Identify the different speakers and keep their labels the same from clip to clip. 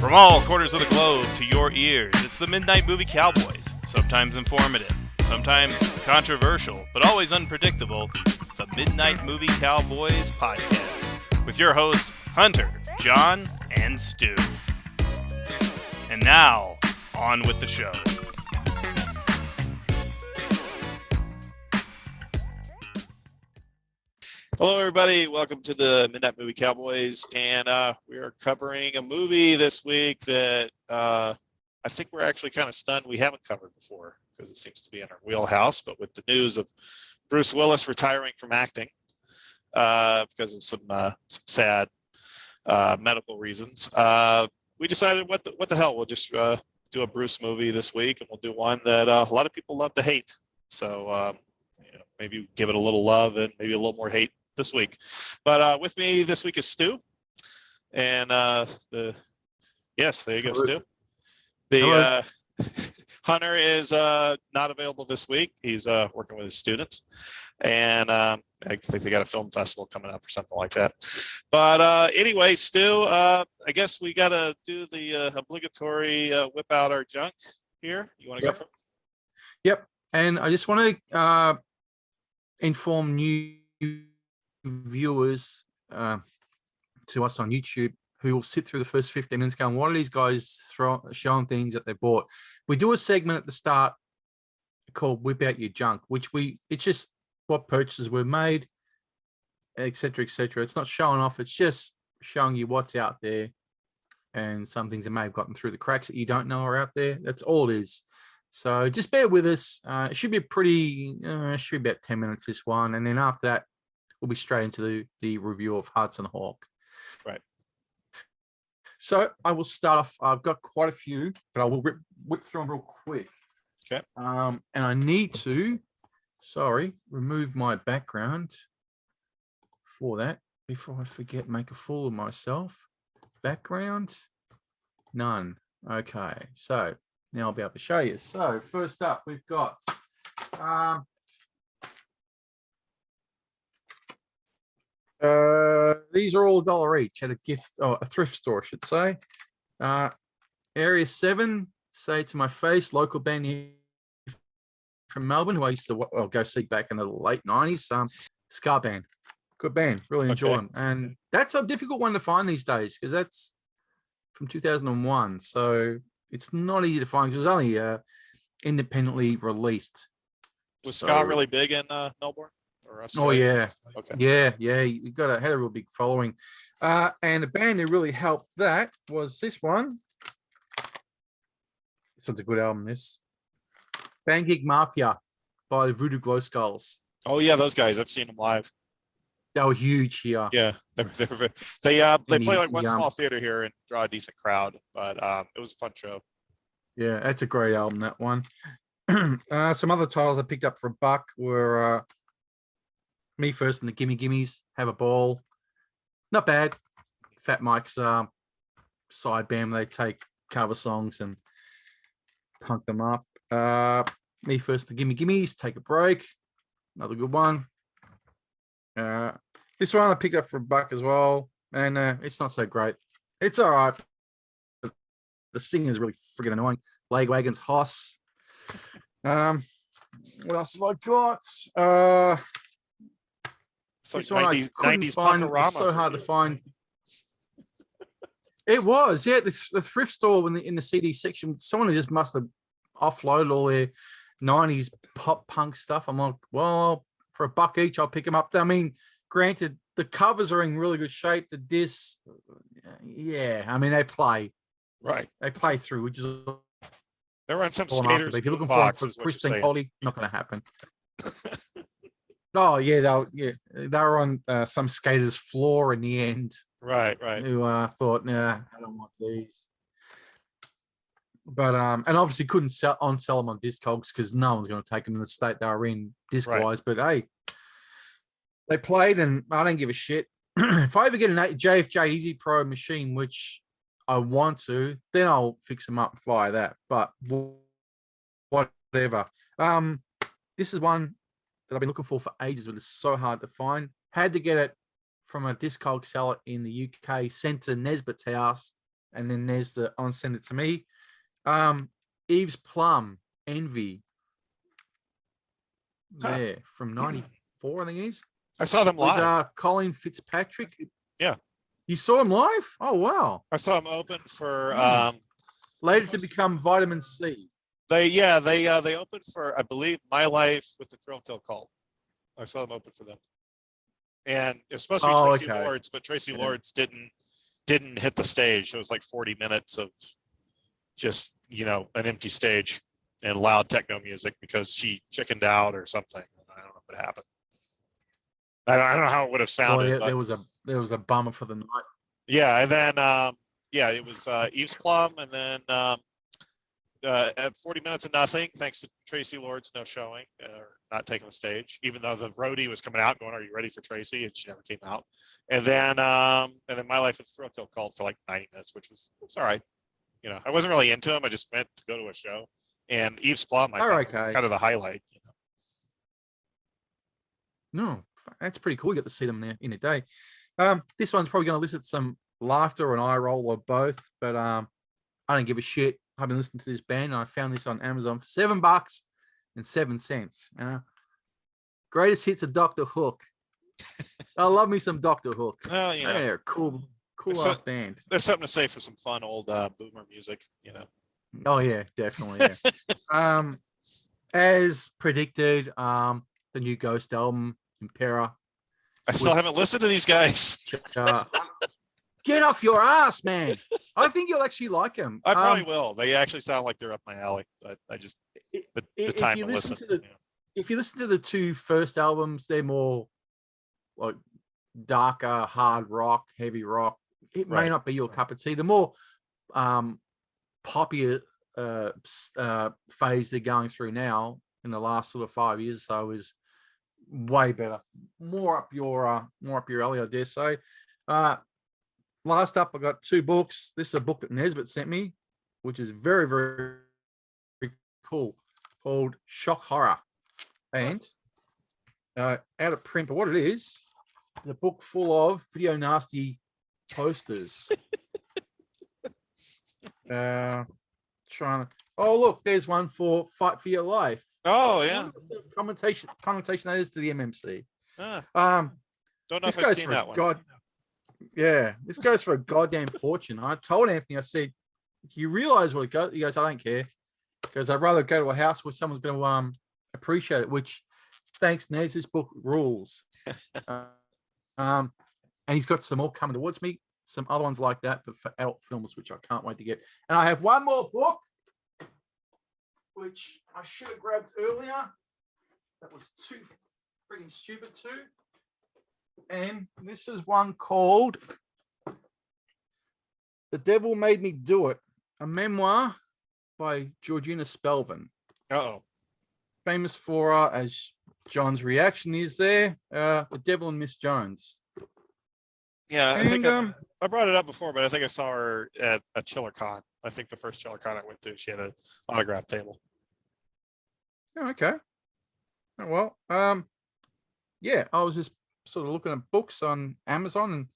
Speaker 1: From all corners of the globe to your ears, it's the Midnight Movie Cowboys. Sometimes informative, sometimes controversial, but always unpredictable. It's the Midnight Movie Cowboys podcast with your hosts, Hunter, John, and Stu. And now, on with the show.
Speaker 2: Hello, everybody. Welcome to the Midnight Movie Cowboys, and we are covering a movie this week that I think we're actually kind of stunned we haven't covered before because it seems to be in our wheelhouse. But with the news of Bruce Willis retiring from acting because of some sad medical reasons, we decided what the hell, we'll just do a Bruce movie this week, and we'll do one that a lot of people love to hate. So maybe give it a little love and maybe a little more hate this week. But with me this week is Stu, and yes, there you go, Stu. The Hunter is not available this week. He's working with his students, and I think they got a film festival coming up or something like that. But anyway, Stu, I guess we got to do the obligatory whip out our junk here. You want to go first?
Speaker 3: Yep. And I just want to inform new viewers to us on YouTube who will sit through the first 15 minutes going, what are these guys showing things that they bought? We do a segment at the start called Whip Out Your Junk, which it's just what purchases were made, etc., etc. It's not showing off. It's just showing you what's out there and some things that may have gotten through the cracks that you don't know are out there. That's all it is. So just bear with us. It should be it should be about 10 minutes, this one. And then after that, we'll be straight into the review of Hudson Hawk.
Speaker 2: Right.
Speaker 3: So I will start off. I've got quite a few, but I will whip through them real quick.
Speaker 2: Okay.
Speaker 3: And I need to, remove my background for that before I forget, make a fool of myself. Background, none. Okay. So now I'll be able to show you. So first up, we've got these are all $1 each at a thrift store, I should say. Area 7, say to my face, local band here from Melbourne, who I used to go see back in the late 90s. Ska band, good band, really enjoy them. And that's a difficult one to find these days because that's from 2001. So it's not easy to find because it was only independently released.
Speaker 2: Was Ska really big in Melbourne?
Speaker 3: Oh yeah,
Speaker 2: okay.
Speaker 3: Yeah. You had a real big following, and the band who really helped that was this one. This one's a good album. This Band Gig Mafia by the Voodoo Glow Skulls.
Speaker 2: Oh yeah, those guys. I've seen them live.
Speaker 3: They were huge here.
Speaker 2: Yeah, they play like one small theater here and draw a decent crowd. But it was a fun show.
Speaker 3: Yeah, that's a great album. That one. Some other titles I picked up for $1 were. Me First and the Gimme Gimmes, Have a Ball. Not bad. Fat Mike's side band, they take cover songs and punk them up. Me First, the Gimme Gimmes, Take a Break. Another good one. This one I picked up for $1 as well, and it's not so great. It's all right. The singing is really friggin' annoying. Legwagon's Hoss. What else have I got?
Speaker 2: It's like 90s
Speaker 3: Punkorama. It's so hard to find. It was, yeah. The thrift store in the CD section, someone just must have offloaded all their 90s pop punk stuff. I'm like, well, for $1 each, I'll pick them up. I mean, granted, the covers are in really good shape. The discs, yeah. I mean, they play.
Speaker 2: Right.
Speaker 3: They play through, which is.
Speaker 2: They're on some skaters.
Speaker 3: If you're looking for pristine quality, not going to happen. Oh yeah, they were on some skater's floor in the end.
Speaker 2: Right.
Speaker 3: Who thought, nah, I don't want these. But and obviously couldn't sell them on Discogs because no one's going to take them in the state they were in disc-wise. But hey, they played, and I don't give a shit. If I ever get a JFJ Easy Pro machine, which I want to, then I'll fix them up via that. But whatever. This is one that I've been looking for ages, but it's so hard to find. Had to get it from a Discog seller in the UK, sent to Nesbitt's house. And then there's the on Send It to Me. Eve's Plum, Envy. There from 94, I think it is.
Speaker 2: I saw them live.
Speaker 3: With Colin Fitzpatrick.
Speaker 2: Yeah.
Speaker 3: You saw him live? Oh, wow.
Speaker 2: I saw them open for
Speaker 3: later to become Vitamin C.
Speaker 2: They opened for, I believe, My Life with the Thrill Kill Cult. I saw them open for them. And it was supposed to be Tracy Lords, but Tracy Lords didn't hit the stage. It was like 40 minutes of just, an empty stage and loud techno music because she chickened out or something. I don't know what happened. I don't know how it would have sounded.
Speaker 3: There was a bummer for the night.
Speaker 2: Yeah, and then it was Eve's Plum, and then at 40 minutes of nothing, thanks to Tracy Lords no showing or not taking the stage, even though the roadie was coming out going, "Are you ready for Tracy?" and she never came out. And then My Life is Thrill Kill called for like 90 minutes, which was all right. I wasn't really into him. I just went to go to a show. And Eve's Plum, I thought, was kind of the highlight.
Speaker 3: No, that's pretty cool. You get to see them there in a day. This one's probably going to elicit some laughter or an eye roll or both, but I don't give a shit. I've been listening to this band, and I found this on Amazon for $7.07. Greatest hits of Dr. Hook. I love me some Dr. Hook.
Speaker 2: Well,
Speaker 3: they're cool ass band.
Speaker 2: There's something to say for some fun old boomer music,
Speaker 3: Oh yeah, definitely. Yeah. As predicted, the new Ghost album, Impera.
Speaker 2: I still haven't listened to these guys.
Speaker 3: Get off your ass, man! I think you'll actually like them.
Speaker 2: I probably will. They actually sound like they're up my alley, but I just the time to listen.
Speaker 3: If you listen to the two first albums, they're more like darker, hard rock, heavy rock. It may not be your cup of tea. The more poppier phase they're going through now in the last sort of 5 years or so is way better, more up your alley, I dare say. Last up, I got two books. This is a book that Nesbitt sent me, which is very, very, very cool, called Shock Horror, and out of print. But what it is a book full of video nasty posters. Oh look, there's one for Fight for Your Life.
Speaker 2: Oh yeah,
Speaker 3: connotation that is to the MMC.
Speaker 2: Don't know if I've seen that one.
Speaker 3: Yeah, this goes for a goddamn fortune. I told Anthony, I said, "You realize what it goes?" He goes, "I don't care," because I'd rather go to a house where someone's going to appreciate it. Which, thanks, Nez, this book rules. And he's got some more coming towards me. Some other ones like that, but for adult films, which I can't wait to get. And I have one more book, which I should have grabbed earlier. That was too freaking stupid too. And this is one called The Devil Made Me Do It, a memoir by Georgina Spelvin.
Speaker 2: Uh-oh.
Speaker 3: Famous for, as John's reaction is there, The Devil and Miss Jones.
Speaker 2: Yeah, I think I brought it up before, but I think I saw her at a Chiller Con. I think the first Chiller Con I went to, she had an autograph table.
Speaker 3: Oh, okay. Oh, well, yeah, I was just sort of looking at books on Amazon,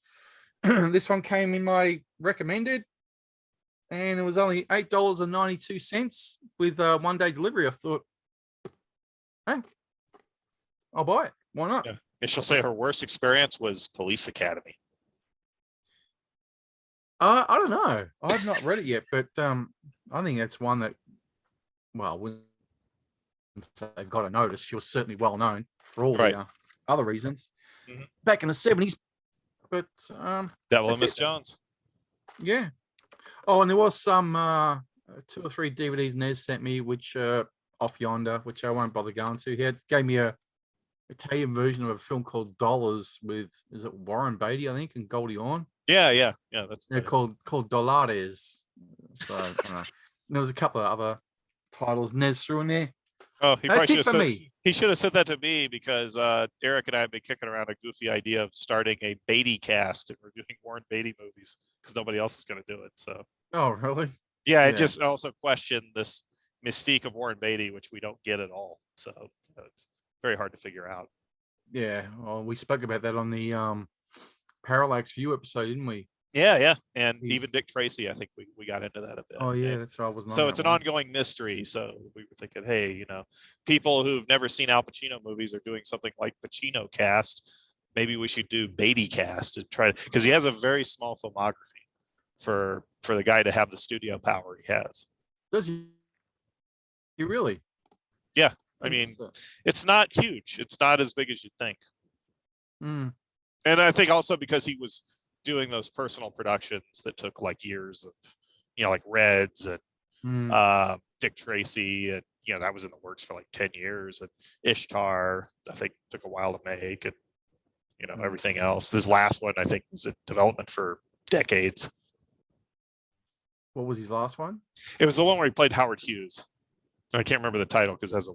Speaker 3: and this one came in my recommended, and it was only $8.92 with 1 day delivery. I thought, hey, I'll buy it. Why not?
Speaker 2: Yeah. And she'll say her worst experience was Police Academy.
Speaker 3: I don't know. I've not read it yet, but I think that's one that, well, they've got to notice. She was certainly well known for all the other reasons. Mm-hmm. Back in the 70s, but
Speaker 2: Devil and Miss Jones.
Speaker 3: Yeah. Oh, and there was some 2 or 3 DVDs Nez sent me, which off yonder, which I won't bother going to. He gave me a Italian version of a film called Dollars with, is it Warren Beatty, I think, and Goldie Hawn.
Speaker 2: Yeah. That's
Speaker 3: called Dollars. So there was a couple of other titles Nez threw in there.
Speaker 2: Oh, he probably should have said. He should have said that to me because Eric and I have been kicking around a goofy idea of starting a Beatty cast and reviewing Warren Beatty movies because nobody else is going to do it. So.
Speaker 3: Oh, really?
Speaker 2: Yeah, I just also question this mystique of Warren Beatty, which we don't get at all. So it's very hard to figure out.
Speaker 3: Yeah, well, we spoke about that on the Parallax View episode, didn't we?
Speaker 2: Yeah, and
Speaker 3: He's-
Speaker 2: even Dick Tracy, I think we got into that a bit.
Speaker 3: Oh yeah,
Speaker 2: And
Speaker 3: that's right. I wasn't on
Speaker 2: so
Speaker 3: that
Speaker 2: it's an
Speaker 3: one.
Speaker 2: ongoing mystery. So we were thinking, hey, people who've never seen Al Pacino movies are doing something like Pacino Cast. Maybe we should do Beatty Cast to try to, because he has a very small filmography for the guy to have the studio power he has.
Speaker 3: Does he? You really?
Speaker 2: Yeah, I mean, it's not huge. It's not as big as you'd think.
Speaker 3: Mm.
Speaker 2: And I think also because he was doing those personal productions that took like years of, like Reds and Dick Tracy, and that was in the works for like 10 years, and Ishtar I think took a while to make, and everything else. This last one I think was in development for decades.
Speaker 3: What was his last one?
Speaker 2: It was the one where he played Howard Hughes. I can't remember the title because it has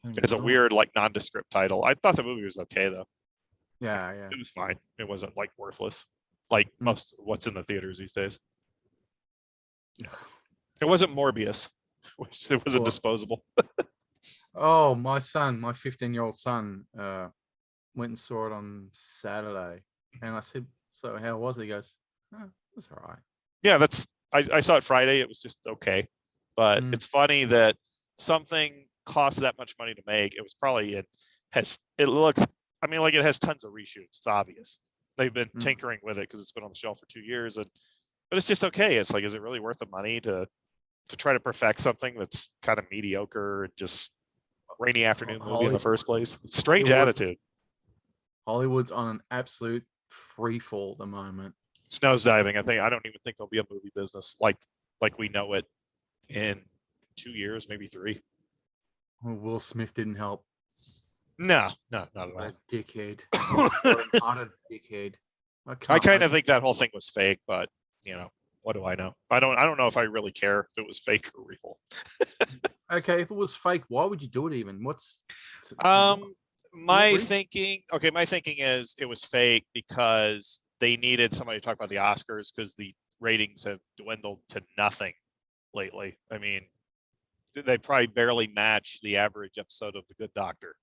Speaker 2: it's a weird like nondescript title. I thought the movie was okay though.
Speaker 3: Yeah.
Speaker 2: It was fine. It wasn't like worthless like most of what's in the theaters these days. It wasn't Morbius, which it wasn't disposable.
Speaker 3: Oh, my 15-year-old son, went and saw it on Saturday, and I said, "So how was it?" He goes, "Oh, it was all right." Yeah,
Speaker 2: I saw it Friday. It was just okay, but it's funny that something costs that much money to make. It was probably it has tons of reshoots. It's obvious they've been tinkering with it because it's been on the shelf for 2 years, but it's just okay. It's like, is it really worth the money to try to perfect something that's kind of mediocre and just rainy afternoon movie in the first place? It's a strange attitude.
Speaker 3: Hollywood's on an absolute free fall at the moment.
Speaker 2: It's nosediving. I don't even think there'll be a movie business like we know it in 2 years, maybe 3.
Speaker 3: Well, Will Smith didn't help.
Speaker 2: No, not at all.
Speaker 3: That dickhead. What a dickhead.
Speaker 2: I kind of think that whole thing was fake, but what do I know? I don't know if I really care if it was fake or real.
Speaker 3: Okay, if it was fake, why would you do it even?
Speaker 2: My thinking is it was fake because they needed somebody to talk about the Oscars because the ratings have dwindled to nothing lately. I mean, they probably barely match the average episode of The Good Doctor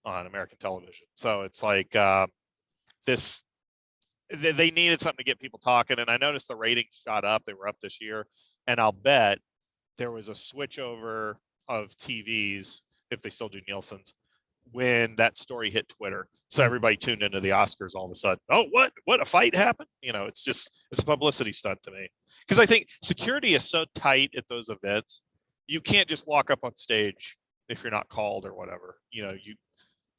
Speaker 2: on American television. So it's like they needed something to get people talking. And I noticed the ratings shot up. They were up this year. And I'll bet there was a switch over of TVs, if they still do Nielsen's, when that story hit Twitter. So everybody tuned into the Oscars all of a sudden. Oh, what a fight happened? It's a publicity stunt to me. Because I think security is so tight at those events. You can't just walk up on stage if you're not called or whatever.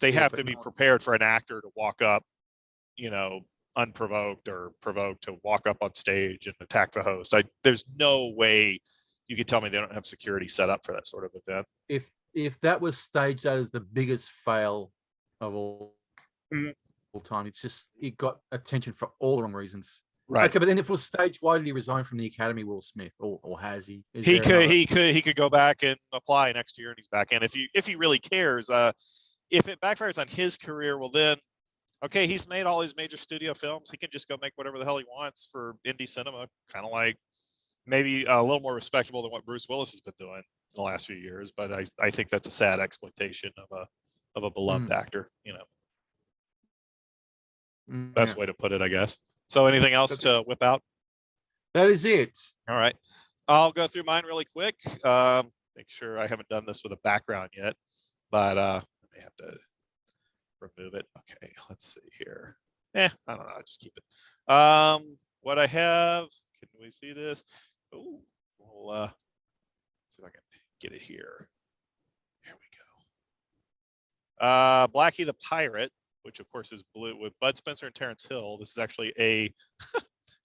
Speaker 2: They have to be prepared for an actor to walk up, unprovoked or provoked, to walk up on stage and attack the host. There's no way you could tell me they don't have security set up for that sort of event.
Speaker 3: If that was staged, that is the biggest fail of all time. It's just, it got attention for all the wrong reasons.
Speaker 2: Right.
Speaker 3: Okay, but then if it was staged, why did he resign from the Academy, Will Smith, or has he?
Speaker 2: He could go back and apply next year, and he's back in if he really cares. If it backfires on his career, well then, okay, he's made all his major studio films. He can just go make whatever the hell he wants for indie cinema, kind of like maybe a little more respectable than what Bruce Willis has been doing in the last few years. But I think that's a sad exploitation of a beloved actor. Best way to put it, I guess. So anything else to whip out?
Speaker 3: That is it.
Speaker 2: All right. I'll go through mine really quick. Make sure I haven't done this with a background yet, but I may have to remove it. Okay, let's see here. I don't know. I'll just keep it. What I have, can we see this? Oh, we'll see if I can get it here. Here we go. Blackie the Pirate, which of course is blue, with Bud Spencer and Terrence Hill. This is actually a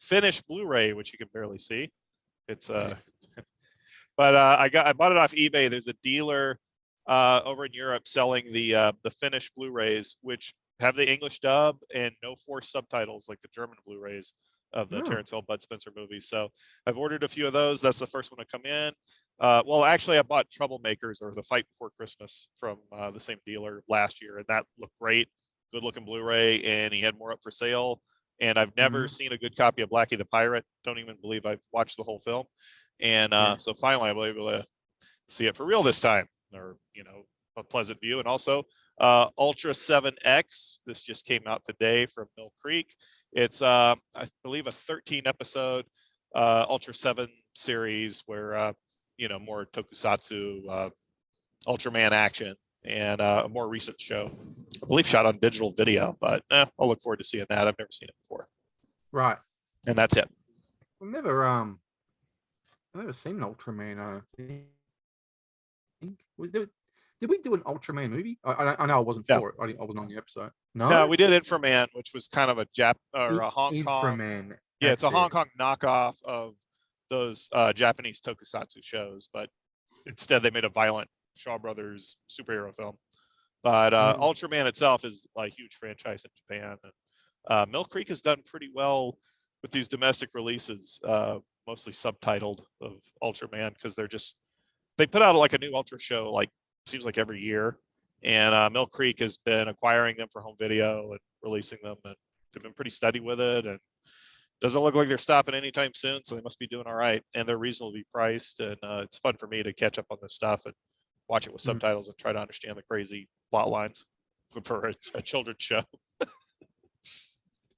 Speaker 2: finished Blu-ray, which you can barely see. It's but I bought it off eBay. There's a dealer over in Europe selling the finished Blu-rays, which have the English dub and no forced subtitles like the German Blu-rays of the Terrence Hill Bud Spencer movies. So I've ordered a few of those. That's the first one to come in. Well, actually, I bought Troublemakers, or The Fight Before Christmas, from the same dealer last year, and that looked great. Good looking Blu-ray, and he had more up for sale. And I've never seen a good copy of Blackie the Pirate. Don't even believe I've watched the whole film. And so finally I was able to see it for real this time, or a pleasant view. And also Ultra 7X, this just came out today from Mill Creek. It's I believe a 13 episode Ultra 7 series where more tokusatsu, Ultraman action, and a more recent show, I believe shot on digital video, but I'll look forward to seeing that. I've never seen it before.
Speaker 3: Right.
Speaker 2: And that's it.
Speaker 3: I've never seen Ultraman. I think. Did we do an Ultraman movie? I know I wasn't for it. I wasn't on the episode.
Speaker 2: No, we did Inframan, which was kind of a Hong Kong.
Speaker 3: Inframan.
Speaker 2: Yeah, it's a Hong Kong knockoff of those Japanese tokusatsu shows, but instead they made a violent Shaw Brothers superhero film. But Ultraman itself is like a huge franchise in Japan. And Mill Creek has done pretty well with these domestic releases, mostly subtitled, of Ultraman, because they put out like a new Ultra show, like seems like every year. And Mill Creek has been acquiring them for home video and releasing them, and they've been pretty steady with it. And doesn't look like they're stopping anytime soon, so they must be doing all right. And they're reasonably priced, and it's fun for me to catch up on this stuff and watch it with subtitles and try to understand the crazy plot lines for a children's show.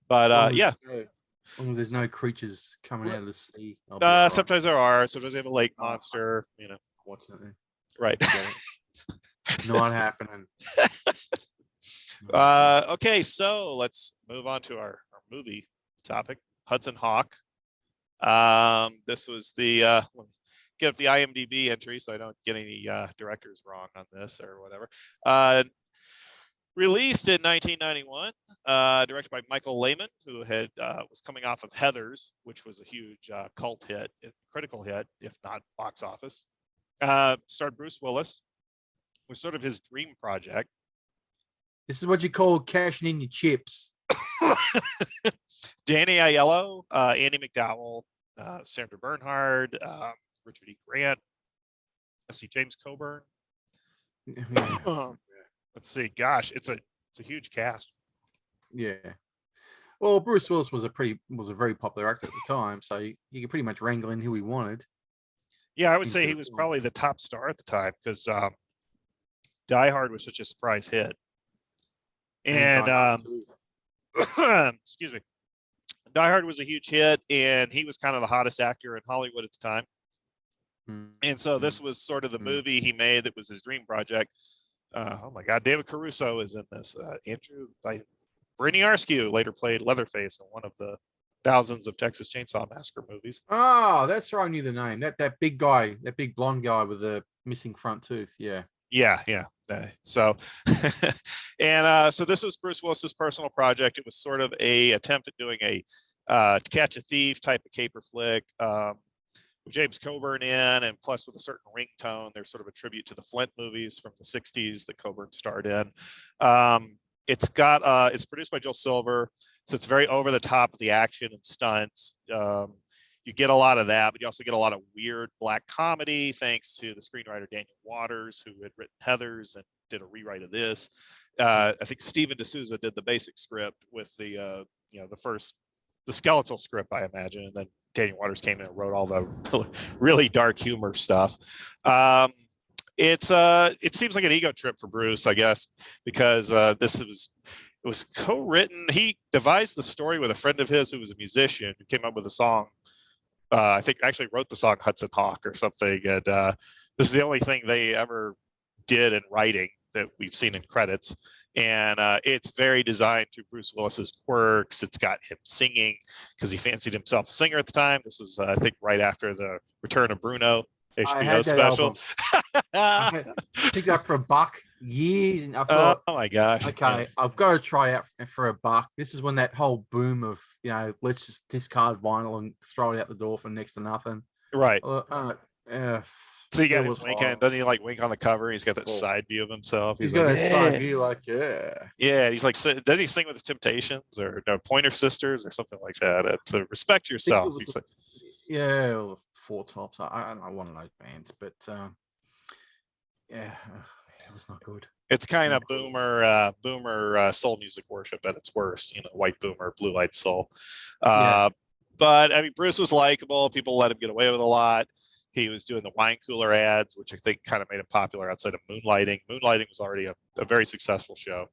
Speaker 2: But yeah.
Speaker 3: As long as there's no creatures coming out of the sea.
Speaker 2: Sometimes there are. Sometimes they have a lake monster,
Speaker 3: Fortunately.
Speaker 2: Right.
Speaker 3: Not happening.
Speaker 2: Okay, so let's move on to our movie topic, Hudson Hawk. This was the let me get up the IMDb entry so I don't get any directors wrong on this or whatever. Released in 1991, directed by Michael Lehman, who was coming off of Heathers, which was a huge cult hit, critical hit, if not box office. Starred Bruce Willis. Was sort of his dream project.
Speaker 3: This is what you call cashing in your chips.
Speaker 2: Danny Aiello, Andy McDowell, Sandra Bernhard, Richard E. Grant. Let's see, James Coburn. Let's see. Gosh, it's a huge cast.
Speaker 3: Yeah. Well, Bruce Willis was a very popular actor at the time, so you could pretty much wrangle in who he wanted.
Speaker 2: Yeah, I would say he was probably the top star at the time, because Die Hard was such a surprise hit. And excuse me. Die Hard was a huge hit, and he was kind of the hottest actor in Hollywood at the time. And so this was sort of the movie he made that was his dream project. Oh my God, David Caruso is in this. Andrew Briniarsky later played Leatherface in one of the thousands of Texas Chainsaw Massacre movies.
Speaker 3: Oh, that's right. I knew the name. That big guy, that big blonde guy with the missing front tooth. Yeah.
Speaker 2: Yeah. So, and so this was Bruce Willis's personal project. It was sort of a attempt at doing a To Catch a Thief type of caper flick, with James Coburn in, and plus with a certain ringtone. There's sort of a tribute to the Flint movies from the 60s that Coburn starred in. It's produced by Joel Silver, so it's very over the top of the action and stunts. You get a lot of that, but you also get a lot of weird black comedy thanks to the screenwriter Daniel Waters, who had written Heathers and did a rewrite of this. I think Steven D'Souza did the basic script with the skeletal script, I imagine, and then Daniel Waters came in and wrote all the really dark humor stuff. It seems like an ego trip for Bruce, I guess, because it was co-written. He devised the story with a friend of his who was a musician, who came up with a song. I think actually wrote the song Hudson Hawk or something. And this is the only thing they ever did in writing that we've seen in credits. And it's very designed to Bruce Willis's quirks. It's got him singing because he fancied himself a singer at the time. This was, I think, right after the return of Bruno HBO special.
Speaker 3: I picked it up for $1 years, and I thought,
Speaker 2: oh my gosh,
Speaker 3: okay, I've got to try it out for $1. This is when that whole boom of let's just discard vinyl and throw it out the door for next to nothing.
Speaker 2: Right.
Speaker 3: So
Speaker 2: you got him winking. Doesn't he like wink on the cover? He's got that side view of himself.
Speaker 3: He's got a side view, like
Speaker 2: yeah. He's like, does he sing with the Temptations or no Pointer Sisters or something like that? It's respect yourself. He's like,
Speaker 3: or Four Tops. I don't know, one of those bands, but it was not good.
Speaker 2: It's kind of boomer soul music worship at its worst. White boomer, blue-eyed soul. But I mean, Bruce was likable. People let him get away with a lot. He was doing the wine cooler ads, which I think kind of made him popular outside of Moonlighting. Moonlighting was already a very successful show.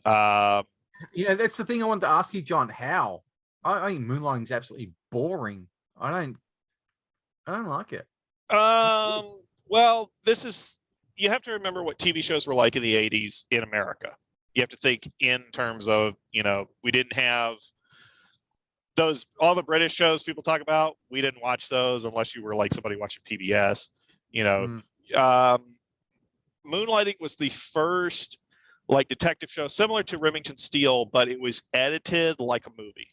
Speaker 3: That's the thing I wanted to ask you, John. How? I think Moonlighting's absolutely boring. I don't like it.
Speaker 2: Well, you have to remember what TV shows were like in the 80s in America. You have to think in terms of, we didn't have all the British shows people talk about. We didn't watch those unless you were like somebody watching PBS. Moonlighting was the first like detective show similar to Remington Steele, but it was edited like a movie.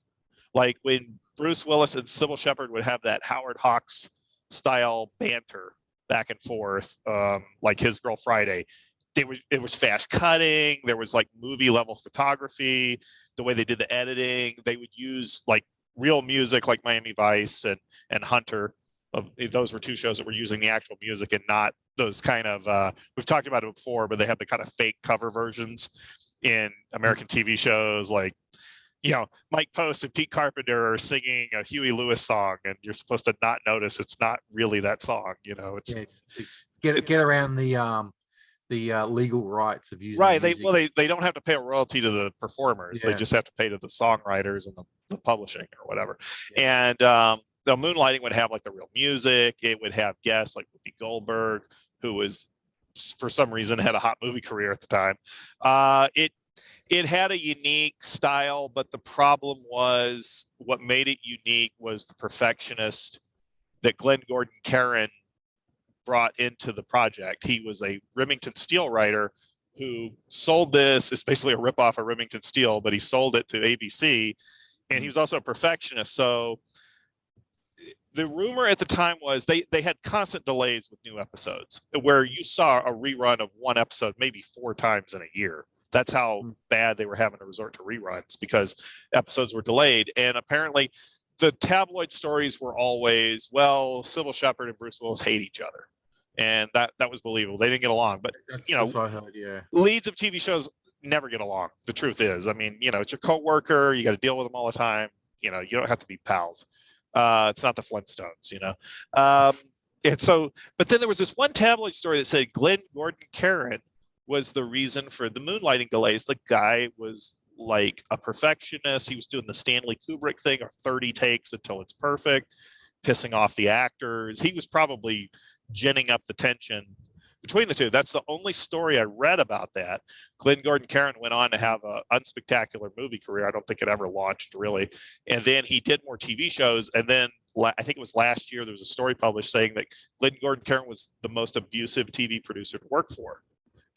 Speaker 2: Like when Bruce Willis and Sybil Shepherd would have that Howard Hawks style banter back and forth, like His Girl Friday. It was fast cutting. There was like movie level photography. The way they did the editing, they would use like real music, like Miami Vice and Hunter. Those were two shows that were using the actual music and not those kind of. We've talked about it before, but they had the kind of fake cover versions in American TV shows, like Mike Post and Pete Carpenter are singing a Huey Lewis song, and you're supposed to not notice it's not really that song. It's
Speaker 3: get around the legal rights of using
Speaker 2: right.
Speaker 3: music.
Speaker 2: They don't have to pay a royalty to the performers.
Speaker 3: Yeah.
Speaker 2: They just have to pay to the songwriters and the publishing or whatever. Yeah. And the Moonlighting would have like the real music. It would have guests like Whoopi Goldberg, who was for some reason had a hot movie career at the time. It had a unique style, but the problem was what made it unique was the perfectionist that Glenn Gordon Caron brought into the project. He was a Remington Steele writer who sold this. It's basically a ripoff of Remington Steele, but he sold it to ABC, and he was also a perfectionist. So the rumor at the time was they had constant delays with new episodes, where you saw a rerun of one episode maybe 4 times in a year. That's how bad they were having to resort to reruns because episodes were delayed. And apparently the tabloid stories were always, well, Sybil Shepherd and Bruce Willis hate each other. And that was believable. They didn't get along. But,
Speaker 3: that's what I heard, yeah.
Speaker 2: Leads of TV shows never get along. The truth is, I mean, it's your coworker. You got to deal with them all the time. You don't have to be pals. It's not the Flintstones, and so, but then there was this one tabloid story that said Glenn Gordon Caron was the reason for the Moonlighting delays. The guy was like a perfectionist. He was doing the Stanley Kubrick thing of 30 takes until it's perfect, pissing off the actors. He was probably ginning up the tension between the two. That's the only story I read about that. Glenn Gordon Caron went on to have an unspectacular movie career. I don't think it ever launched really. And then he did more TV shows. And then I think it was last year, there was a story published saying that Glenn Gordon Caron was the most abusive TV producer to work for.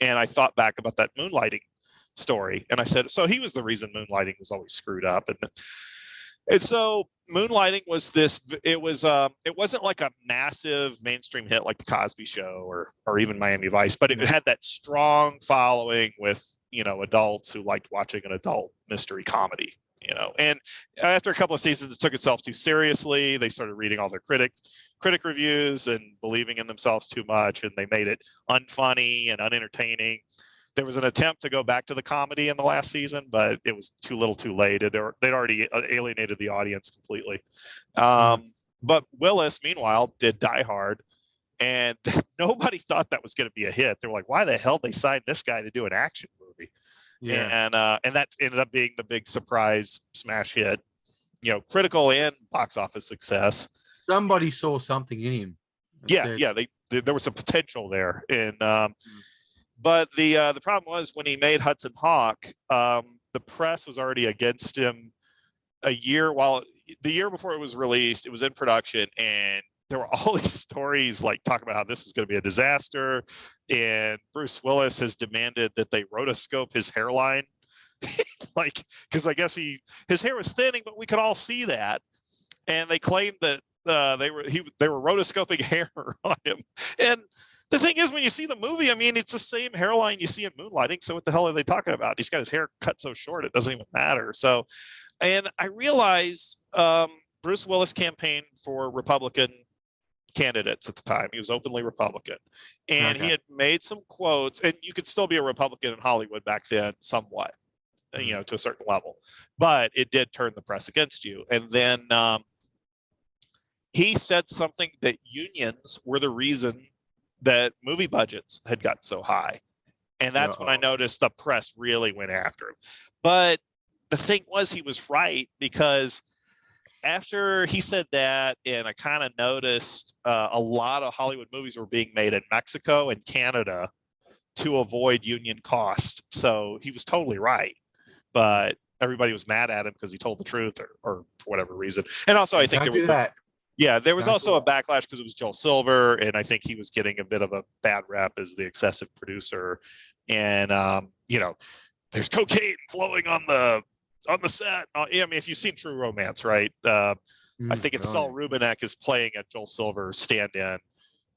Speaker 2: And I thought back about that Moonlighting story, and I said, so he was the reason Moonlighting was always screwed up. And so Moonlighting was this. It wasn't like a massive mainstream hit like The Cosby Show or even Miami Vice, but it had that strong following with adults who liked watching an adult mystery comedy. And after a couple of seasons, it took itself too seriously. They started reading all their critic reviews and believing in themselves too much, and they made it unfunny and unentertaining. There was an attempt to go back to the comedy in the last season, but it was too little too late. They'd already alienated the audience completely. But Willis, meanwhile, did Die Hard, and nobody thought that was going to be a hit. They were like, why the hell they signed this guy to do an action movie? Yeah. And that ended up being the big surprise smash hit, critical and box office success.
Speaker 3: Somebody saw something in him.
Speaker 2: There was some potential there. And but the problem was when he made Hudson Hawk, the press was already against him the year before it was released. It was in production, and there were all these stories like talking about how this is going to be a disaster. And Bruce Willis has demanded that they rotoscope his hairline, like, because I guess his hair was thinning, but we could all see that. And they claimed that they were rotoscoping hair on him. And the thing is, when you see the movie, I mean, it's the same hairline you see in Moonlighting. So what the hell are they talking about? He's got his hair cut so short it doesn't even matter. So, and I realized Bruce Willis campaigned for Republican candidates at the time. He was openly Republican, and he had made some quotes, and you could still be a Republican in Hollywood back then somewhat, to a certain level, but it did turn the press against you. And then he said something that unions were the reason that movie budgets had gotten so high. And that's when I noticed the press really went after him. But the thing was, he was right, because after he said that, and I kind of noticed a lot of Hollywood movies were being made in Mexico and Canada to avoid union costs. So he was totally right, but everybody was mad at him because he told the truth, or for whatever reason. And also, I think there was there was also a backlash because it was Joel Silver, and I think he was getting a bit of a bad rep as the excessive producer. And there's cocaine flowing on the set. I mean, if you've seen True Romance, right? I think it's Saul Rubinek is playing a Joel Silver stand-in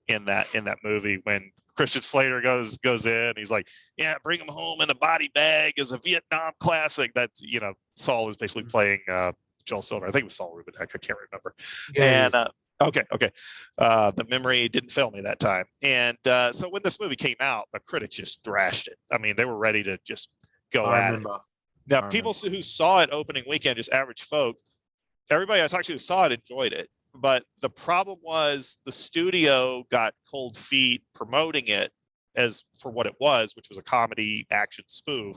Speaker 2: in that movie when Christian Slater goes in. He's like, yeah, bring him home in a body bag is a Vietnam classic. That's, Saul is basically playing Joel Silver. I think it was Saul Rubinek. I can't remember. Yeah, and okay. The memory didn't fail me that time. And so when this movie came out, the critics just thrashed it. I mean, they were ready to just go at it. Now, people who saw it opening weekend, just average folk, everybody I talked to who saw it enjoyed it. But the problem was the studio got cold feet promoting it as for what it was, which was a comedy action spoof,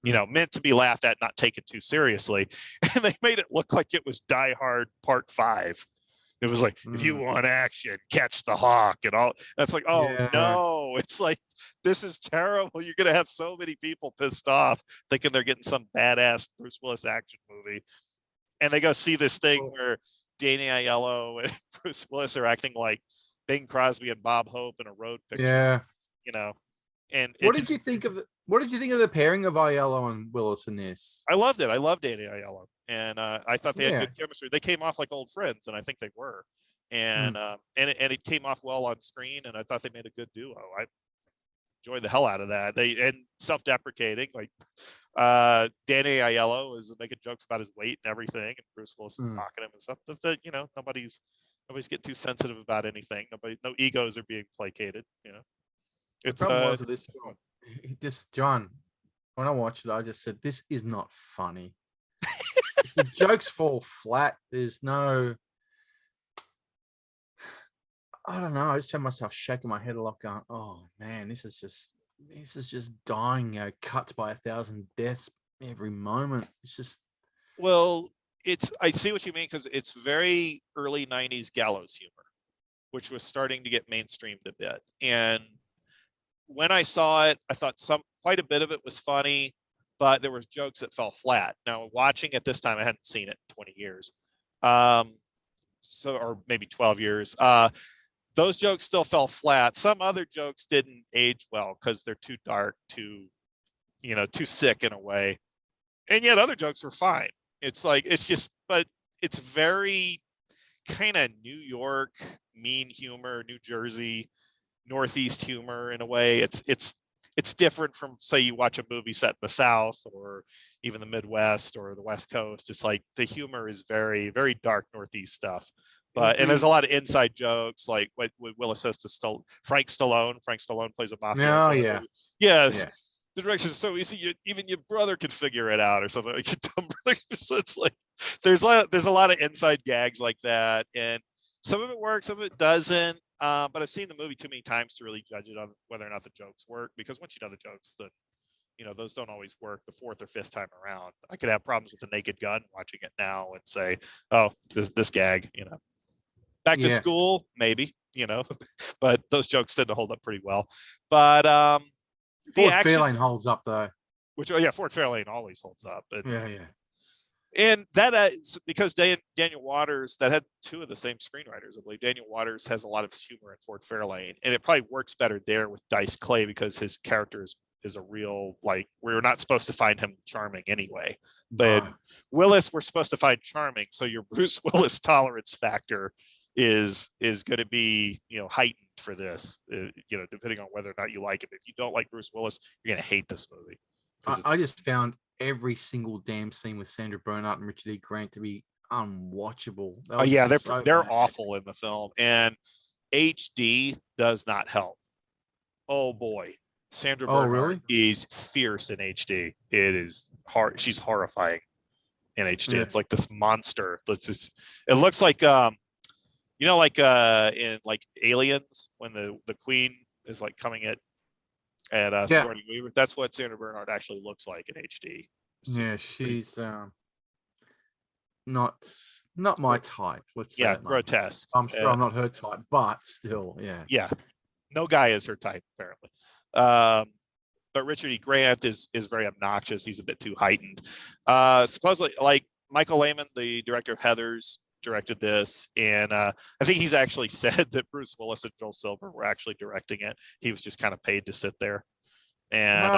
Speaker 2: meant to be laughed at, not taken too seriously. And they made it look like it was Die Hard Part 5. It was like, if you want action, catch the hawk and all. That's like, no, it's like, this is terrible. You're going to have so many people pissed off thinking they're getting some badass Bruce Willis action movie. And they go see this thing where Danny Aiello and Bruce Willis are acting like Bing Crosby and Bob Hope in a road picture. Yeah. And
Speaker 3: what did you think of the pairing of Aiello and Willis in this?
Speaker 2: I loved it. I loved Danny Aiello, and I thought they had good chemistry. They came off like old friends, and I think they were. And it came off well on screen, and I thought they made a good duo. I enjoyed the hell out of that. And self-deprecating, like Danny Aiello is making jokes about his weight and everything, and Bruce Willis is mocking him and stuff. That nobody's getting too sensitive about anything. No egos are being placated. It's
Speaker 3: this John. When I watched it, I just said, "This is not funny." The jokes fall flat. There's no. I don't know. I just found myself shaking my head a lot, going, "Oh man, this is just dying. Cuts by 1,000 deaths every moment." It's just.
Speaker 2: Well, I see what you mean, because it's very early '90s gallows humor, which was starting to get mainstreamed a bit. And when I saw it, I thought quite a bit of it was funny, but there were jokes that fell flat. Now, watching it this time, I hadn't seen it in 20 years, or maybe 12 years. Those jokes still fell flat. Some other jokes didn't age well because they're too dark, too sick in a way. And yet other jokes were fine. But it's very kind of New York, mean humor, New Jersey, Northeast humor in a way. It's different from, say, you watch a movie set in the South or even the Midwest or the West Coast. It's like the humor is very, very dark Northeast stuff. And there's a lot of inside jokes, like what Willis says to Frank Stallone. Frank Stallone plays a mafia.
Speaker 3: Oh,
Speaker 2: yeah. The direction is so easy, even your brother could figure it out, or something like your dumb brother. So it's like there's a lot of inside gags like that, and some of it works, some of it doesn't. But I've seen the movie too many times to really judge it on whether or not the jokes work, because once you know the jokes, then those don't always work the fourth or fifth time around. I could have problems with the Naked Gun watching it now and say, oh, this gag, back to school, maybe, but those jokes tend to hold up pretty well. But
Speaker 3: Fort Fairlane holds up though.
Speaker 2: Fort Fairlane always holds up.
Speaker 3: Yeah.
Speaker 2: And that is because Daniel Waters, that had two of the same screenwriters, I believe. Daniel Waters has a lot of humor in Fort Fairlane, and it probably works better there with Dice Clay because his character is a real, like, we're not supposed to find him charming anyway. But Willis, we're supposed to find charming, so your Bruce Willis tolerance factor is going to be heightened for this, depending on whether or not you like him. If you don't like Bruce Willis, you're going to hate this movie.
Speaker 3: I just found every single damn scene with Sandra Bernhardt and Richard E. Grant to be unwatchable.
Speaker 2: They're awful in the film, and HD does not help. Oh boy, Sandra Bernhardt is fierce in HD. It is hard. She's horrifying in HD. It's like this monster. It looks like in like Aliens, when the queen is like coming at Sigourney Weaver. That's what Sandra Bernhardt actually looks like in HD.
Speaker 3: She's not not my type. Let's say
Speaker 2: Yeah,
Speaker 3: that much.
Speaker 2: grotesque.
Speaker 3: I'm sure I'm not her type, but still, yeah.
Speaker 2: Yeah, no guy is her type apparently. But Richard E. Grant is very obnoxious. He's a bit too heightened. Supposedly, like Michael Lehman, the director of Heathers, directed this, and I think he's actually said that Bruce Willis and Joel Silver were actually directing it. He was just kind of paid to sit there. And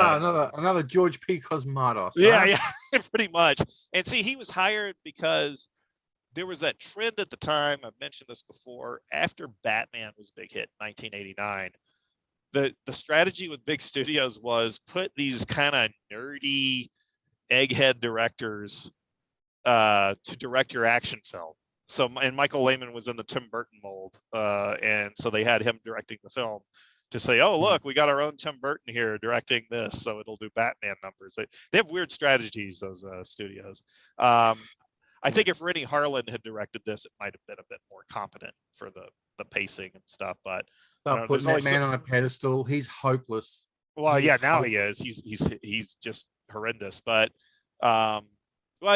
Speaker 3: another George P. Cosmatos.
Speaker 2: yeah,
Speaker 3: huh?
Speaker 2: yeah, pretty much. And see, he was hired because there was that trend at the time. I've mentioned this before. After Batman was a big hit in 1989, the strategy with big studios was put these kind of nerdy egghead directors to direct your action film. So, and Michael Lehman was in the Tim Burton mold, and so they had him directing the film to say, "Oh, look, we got our own Tim Burton here directing this, so it'll do Batman numbers." They have weird strategies, those studios. I think if Rennie Harlan had directed this, it might have been a bit more competent for the pacing and stuff. But
Speaker 3: Stop putting that man on a pedestal. He's hopeless.
Speaker 2: Well,
Speaker 3: He's
Speaker 2: yeah, now
Speaker 3: hopeless.
Speaker 2: he is. He's just horrendous. But well,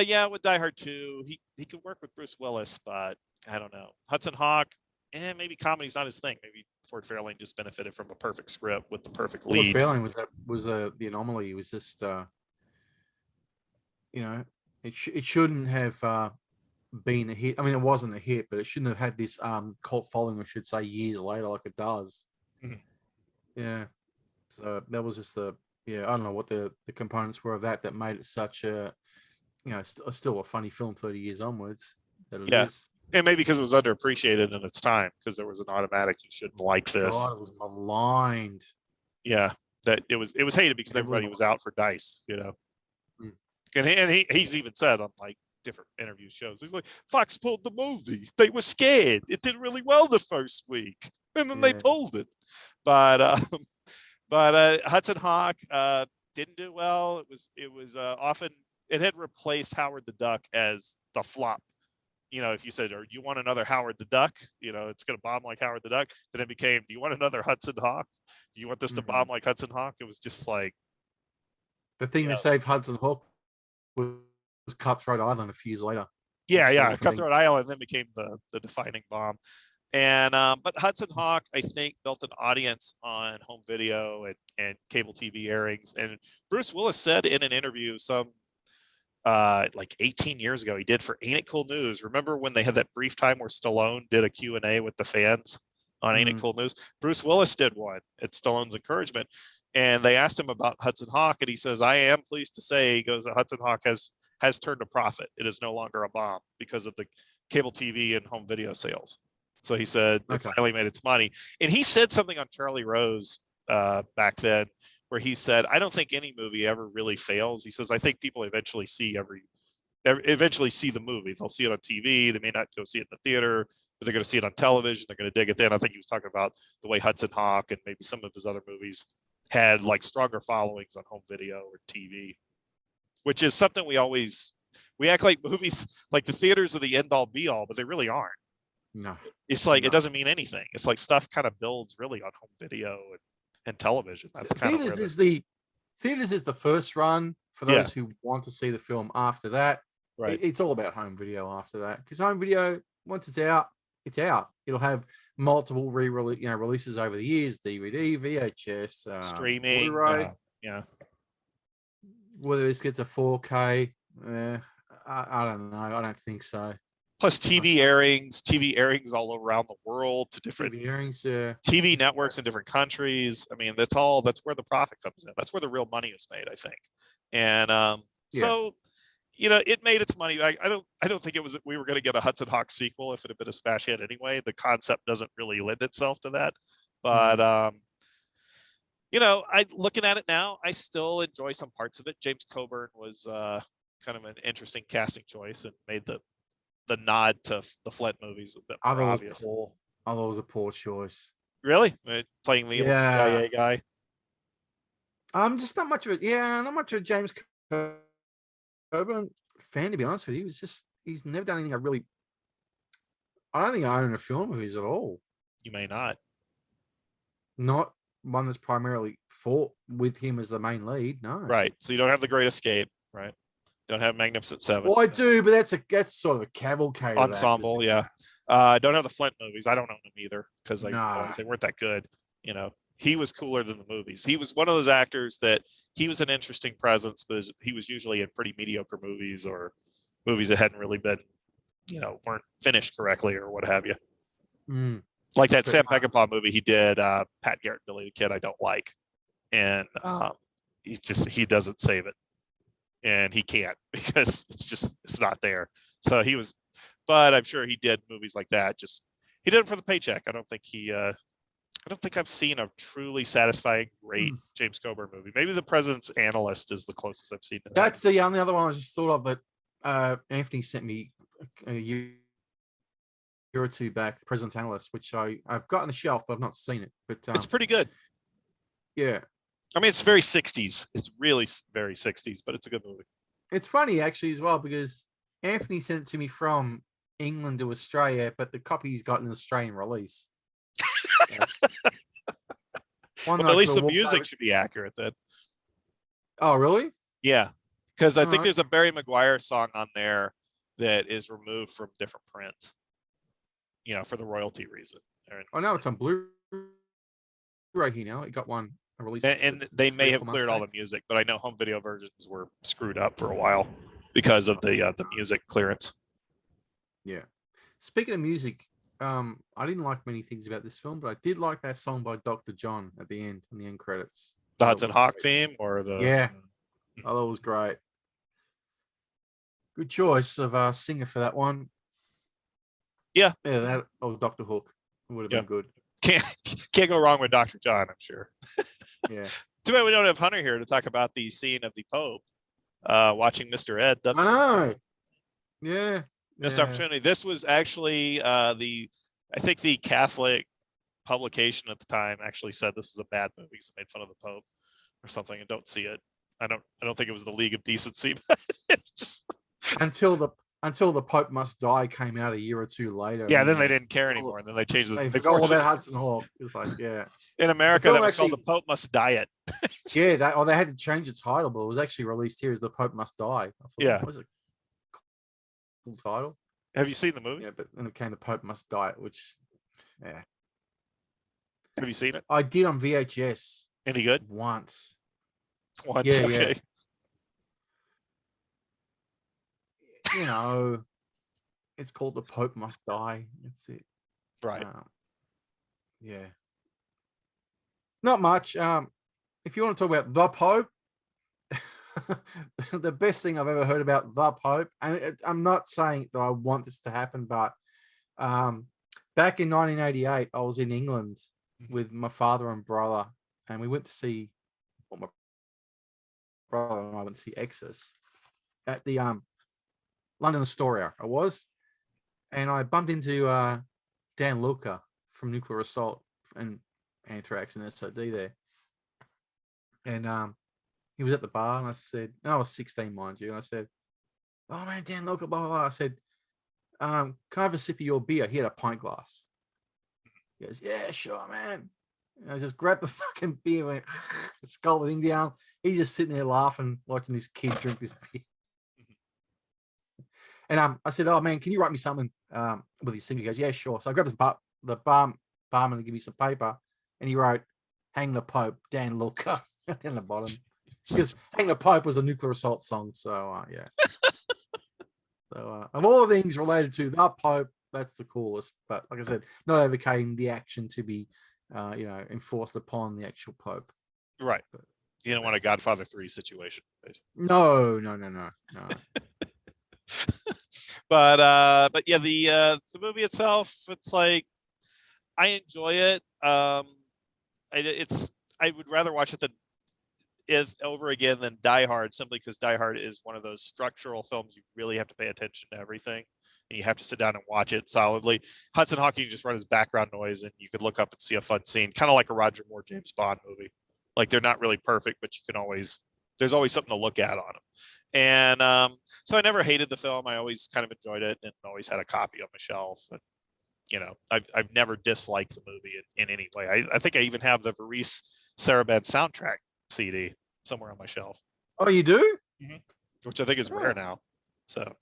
Speaker 2: yeah, with Die Hard 2, he could work with Bruce Willis, but I don't know. Hudson Hawk, maybe comedy's not his thing. Maybe Ford Fairlane just benefited from a perfect script with the perfect lead.
Speaker 3: Ford Fairlane was the anomaly. It was just it shouldn't have been a hit. I mean, it wasn't a hit, but it shouldn't have had this cult following, I should say, years later, like it does. Yeah. So that was just I don't know what the components were of that made it such a, still a funny film 30 years onwards. That it is.
Speaker 2: And maybe because it was underappreciated in its time, because there was an automatic you shouldn't like this.
Speaker 3: God, it was maligned.
Speaker 2: Yeah, that it was hated because everybody was out for Dice, And he's even said on like different interview shows, he's like, Fox pulled the movie. They were scared. It did really well the first week, and then they pulled it. But Hudson Hawk didn't do well. It was often, it had replaced Howard the Duck as the flop. If you said, or you want another Howard the Duck, it's going to bomb like Howard the Duck. Then it became, do you want another Hudson Hawk? Do you want this to bomb like Hudson Hawk? It was just like,
Speaker 3: the thing that saved Hudson Hawk was Cutthroat Island a few years later.
Speaker 2: Yeah. Cutthroat Island then became the defining bomb. And but Hudson Hawk, I think, built an audience on home video and cable TV airings. And Bruce Willis said in an interview like 18 years ago, he did for Ain't It Cool News. Remember when they had that brief time where Stallone did a Q&A with the fans on Ain't It Cool News? Bruce Willis did one at Stallone's encouragement. And they asked him about Hudson Hawk, and he says, I am pleased to say, he goes, Hudson Hawk has turned a profit. It is no longer a bomb because of the cable TV and home video sales. So he said it finally made its money. And he said something on Charlie Rose back then where he said, I don't think any movie ever really fails. He says, I think people eventually see the movie. They'll see it on TV. They may not go see it in the theater, but they're going to see it on television. They're going to dig it then. I think he was talking about the way Hudson Hawk and maybe some of his other movies had like stronger followings on home video or TV, which is something we act like movies, like the theaters are the end all be all, but they really aren't.
Speaker 3: No,
Speaker 2: it's like, it doesn't mean anything. It's like stuff kind of builds really on home video and television. That's kind of where
Speaker 3: theaters is the first run for those who want to see the film after that.
Speaker 2: Right.
Speaker 3: It's all about home video after that, because home video, once it's out, it's out. It'll have multiple releases over the years, DVD, VHS,
Speaker 2: streaming,
Speaker 3: Blu-ray.
Speaker 2: Yeah.
Speaker 3: Whether this gets a 4K, I don't know. I don't think so.
Speaker 2: Plus TV airings all around the world to different
Speaker 3: TV airings, yeah.
Speaker 2: TV networks in different countries. I mean, that's where the profit comes in. That's where the real money is made, I think. And so, it made its money. I don't think we were going to get a Hudson Hawk sequel if it had been a smash hit anyway. The concept doesn't really lend itself to that. But looking at it now, I still enjoy some parts of it. James Coburn was kind of an interesting casting choice and made the nod to the Flint movies a bit more obvious.
Speaker 3: I thought it was a poor choice.
Speaker 2: Really? Playing the old CIA guy?
Speaker 3: I'm just not much of a James Coburn fan, to be honest with you. He's never done anything I don't think I own a film of his at all.
Speaker 2: You may not.
Speaker 3: Not one that's primarily fought with him as the main lead, no.
Speaker 2: Right. So you don't have The Great Escape, right? Don't have Magnificent Seven.
Speaker 3: Well, I do, but that's sort of a cavalcade
Speaker 2: Ensemble,
Speaker 3: of actors.
Speaker 2: yeah. Don't have the Flint movies. I don't own them either because
Speaker 3: Nah.
Speaker 2: they weren't that good. You know, he was cooler than the movies. He was one of those actors that he was an interesting presence, but he was usually in pretty mediocre movies or movies that hadn't really been, weren't finished correctly or what have you.
Speaker 3: Mm.
Speaker 2: Like that Sam Peckinpah movie he did, Pat Garrett, Billy the Kid, I don't like. And he doesn't save it. And he can't because it's not there. So but I'm sure he did movies like that. He did it for the paycheck. I don't think I've seen a truly satisfying, great James Coburn movie. Maybe The President's Analyst is the closest I've seen to that.
Speaker 3: That's the only other one I just thought of, but Anthony sent me a year or two back, The President's Analyst, which I've got on the shelf, but I've not seen it. But
Speaker 2: it's pretty good.
Speaker 3: Yeah.
Speaker 2: I mean, it's very 60s. It's really very 60s, but it's a good movie.
Speaker 3: It's funny, actually, as well, because Anthony sent it to me from England to Australia, but the copy's got an Australian release.
Speaker 2: Well, at least the music should be accurate then.
Speaker 3: Oh, really?
Speaker 2: Yeah, because I think there's a Barry Maguire song on there that is removed from different prints, for the royalty reason.
Speaker 3: I know it's on Blu-ray here now. It got one release.
Speaker 2: And they may have cleared all the music, but I know home video versions were screwed up for a while because of the music clearance.
Speaker 3: Yeah. Speaking of music, I didn't like many things about this film, but I did like that song by Dr. John at the end, in the end credits.
Speaker 2: The Hudson Hawk theme or the...
Speaker 3: Yeah. I thought it was great. Good choice of singer for that one.
Speaker 2: Yeah.
Speaker 3: Yeah, that Dr. Hook would have been good.
Speaker 2: Can't go wrong with Dr. John, I'm sure.
Speaker 3: Yeah.
Speaker 2: Too bad we don't have Hunter here to talk about the scene of the Pope watching Mr. Ed.
Speaker 3: I know. Yeah.
Speaker 2: Missed opportunity. This was actually I think the Catholic publication at the time actually said this is a bad movie because it made fun of the Pope or something. And don't see it. I don't think it was the League of Decency, but it's just
Speaker 3: until the Pope Must Die came out a year or two later.
Speaker 2: Yeah, then they didn't care anymore, and then they changed
Speaker 3: They forgot all about Hudson Hawk. It was like, yeah.
Speaker 2: In America, that was called The Pope Must Diet.
Speaker 3: Yeah, they had to change the title, but it was actually released here as The Pope Must Die. I thought,
Speaker 2: yeah.
Speaker 3: What was it? Cool title.
Speaker 2: Have you seen the movie?
Speaker 3: Yeah, but then it became The Pope Must Die, which, yeah.
Speaker 2: Have you seen it?
Speaker 3: I did on VHS.
Speaker 2: Any good?
Speaker 3: Once.
Speaker 2: Yeah, okay.
Speaker 3: Yeah. It's called The Pope Must Die. That's it.
Speaker 2: Right.
Speaker 3: Yeah. Not much. If you want to talk about the Pope, the best thing I've ever heard about the Pope, and I'm not saying that I want this to happen, but back in 1988, I was in England with my father and brother, and we went to see, my brother and I went to see Exodus at the London Astoria. I was, and I bumped into Dan Luca from Nuclear Assault and Anthrax and SOD there, and he was at the bar, and I said, and I was 16, mind you, and I said, "Oh man, Dan Luca, blah blah blah." I said, "Can I have a sip of your beer?" He had a pint glass. He goes, "Yeah, sure, man." And I just grabbed the fucking beer, went skull the thing down. He's just sitting there laughing, watching this kid drink this beer. And I said, "Oh man, can you write me something with his thing?" He goes, "Yeah, sure." So I grabbed the barman to give me some paper, and he wrote, "Hang the Pope, Dan Luca," down the bottom. Because Hang the Pope was a Nuclear Assault song, so yeah. So of all the things related to the Pope, that's the coolest. But like I said, not advocating the action to be, enforced upon the actual Pope.
Speaker 2: Right. But you don't want a Godfather 3 situation, basically.
Speaker 3: No.
Speaker 2: But yeah, the movie itself, it's like I enjoy it. I would rather watch it over again than Die Hard, simply because Die Hard is one of those structural films you really have to pay attention to everything, and you have to sit down and watch it solidly. Hudson Hawk, you can just run as background noise, and you could look up and see a fun scene, kind of like a Roger Moore James Bond movie. Like, they're not really perfect, but there's always something to look at on them. And so I never hated the film. I always kind of enjoyed it, and always had a copy on my shelf. And I've never disliked the movie in any way. I think I even have the Varese Sarabande soundtrack CD somewhere on my shelf.
Speaker 3: Oh, you do?
Speaker 2: Mm-hmm. which I think is rare now. So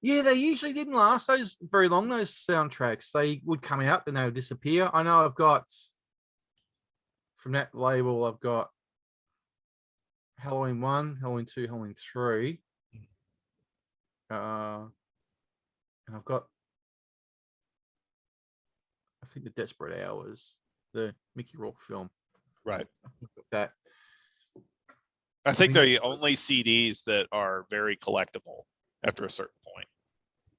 Speaker 3: yeah, they usually didn't last those very long. Those soundtracks, they would come out, then they would disappear. I know I've got from that label, I've got Halloween 1, Halloween 2, Halloween 3. And I've got, I think, the Desperate Hours, the Mickey Rourke film.
Speaker 2: right.
Speaker 3: That
Speaker 2: I think
Speaker 3: mean,
Speaker 2: they're the only CDs that are very collectible after a certain point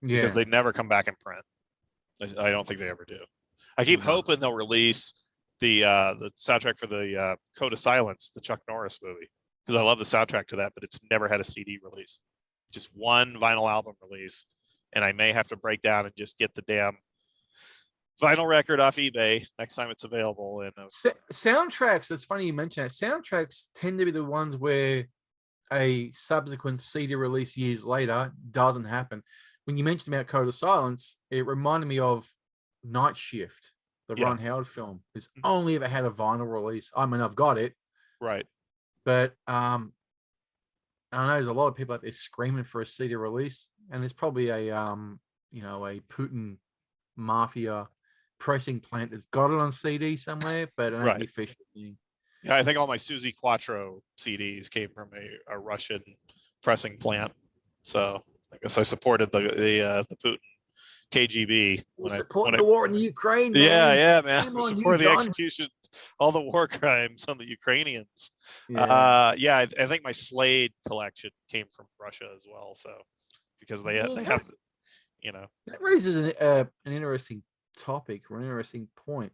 Speaker 2: because they never come back in print. I don't think they ever do. I keep hoping they'll release the soundtrack for the Code of Silence, the Chuck Norris movie, because I love the soundtrack to that, but it's never had a CD release, just one vinyl album release. And I may have to break down and just get the damn vinyl record off eBay next time it's available. And
Speaker 3: soundtracks, it's funny you mention that. Soundtracks tend to be the ones where a subsequent CD release years later doesn't happen. When you mentioned about Code of Silence, it reminded me of Night Shift, the Ron Howard film. It's only ever had a vinyl release. I mean, I've got it,
Speaker 2: right,
Speaker 3: but I know there's a lot of people out there screaming for a CD release, and there's probably a a Putin mafia pressing plant that's got it on CD somewhere, but it ain't the official thing.
Speaker 2: Yeah, I think all my Susie Quattro CDs came from a Russian pressing plant, so I guess I supported the Putin KGB
Speaker 3: when the war in the Ukraine. Man.
Speaker 2: Yeah, man. Support the execution, all the war crimes on the Ukrainians. I think my Slade collection came from Russia as well. So because they have,
Speaker 3: that raises an interesting topic or an interesting point.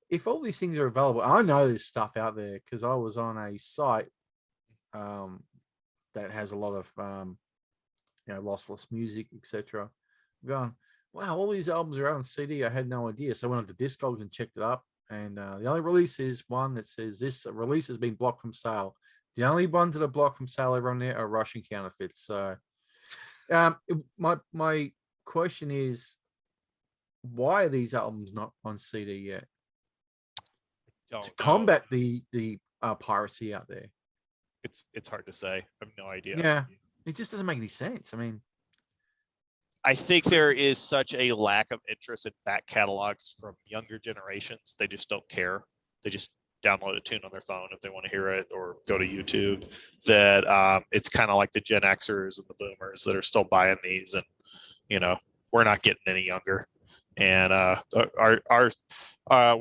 Speaker 3: If all these things are available, I know there's stuff out there because I was on a site that has a lot of lossless music, etc. Going, wow, all these albums are out on CD. I had no idea. So I went on to Discogs and checked it up. And the only release is one that says this release has been blocked from sale. The only ones that are blocked from sale over on there are Russian counterfeits. So my question is, why are these albums not on CD yet? To combat the piracy out there.
Speaker 2: It's hard to say. I have no idea.
Speaker 3: Yeah, it just doesn't make any sense. I mean,
Speaker 2: I think there is such a lack of interest in back catalogs from younger generations. They just don't care. They just download a tune on their phone if they want to hear it or go to YouTube. That it's kind of like the Gen Xers and the Boomers that are still buying these, and we're not getting any younger, and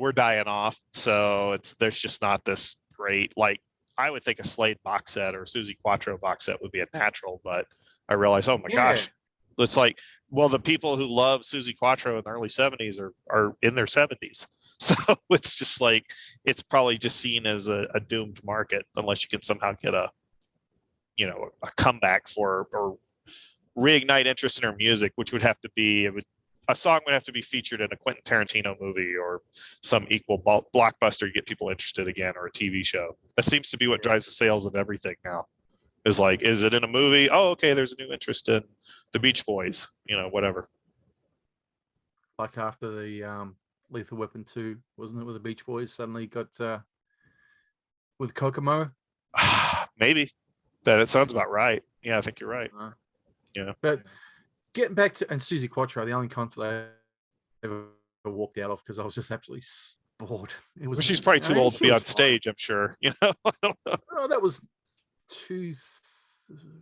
Speaker 2: we're dying off. So there's just not this great, like, I would think a Slade box set or Susie Quattro box set would be a natural, but I realize, oh my gosh. It's like, well, the people who love Susie Quattro in the early 70s are in their 70s. So it's just like, it's probably just seen as a doomed market unless you can somehow get a comeback or reignite interest in her music, which would have to be, a song would have to be featured in a Quentin Tarantino movie or some equal blockbuster to get people interested again, or a TV show. That seems to be what drives the sales of everything now. Is like, is it in a movie? Oh, okay, there's a new interest in the Beach Boys, whatever.
Speaker 3: Like after the Lethal Weapon 2, wasn't it, with the Beach Boys suddenly got with Kokomo?
Speaker 2: Maybe. That it sounds about right. Yeah, I think you're right. Yeah.
Speaker 3: But getting back to, and Susie Quattro, the only concert I ever walked out of because I was just absolutely bored.
Speaker 2: Well, she's probably too old to be on stage, I'm sure. I don't know.
Speaker 3: Oh, that was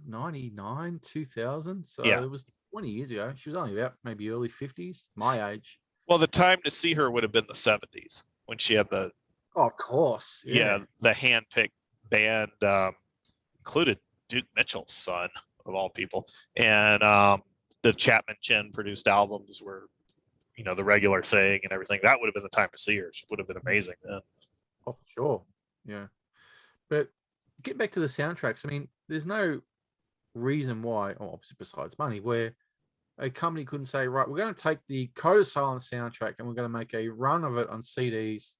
Speaker 3: 99, 2000. So it was 20 years ago. She was only about maybe early 50s, my age.
Speaker 2: Well, the time to see her would have been the 70s when she had the.
Speaker 3: Oh, of course.
Speaker 2: Yeah, the hand-picked band included Duke Mitchell's son, of all people. And the Chapman Chin produced albums were, the regular thing and everything. That would have been the time to see her. She would have been amazing then.
Speaker 3: Oh, for sure. Yeah. But get back to the soundtracks. I mean, there's no reason why, obviously besides money, where a company couldn't say, right, we're going to take the Code of Silence soundtrack and we're going to make a run of it on CDs,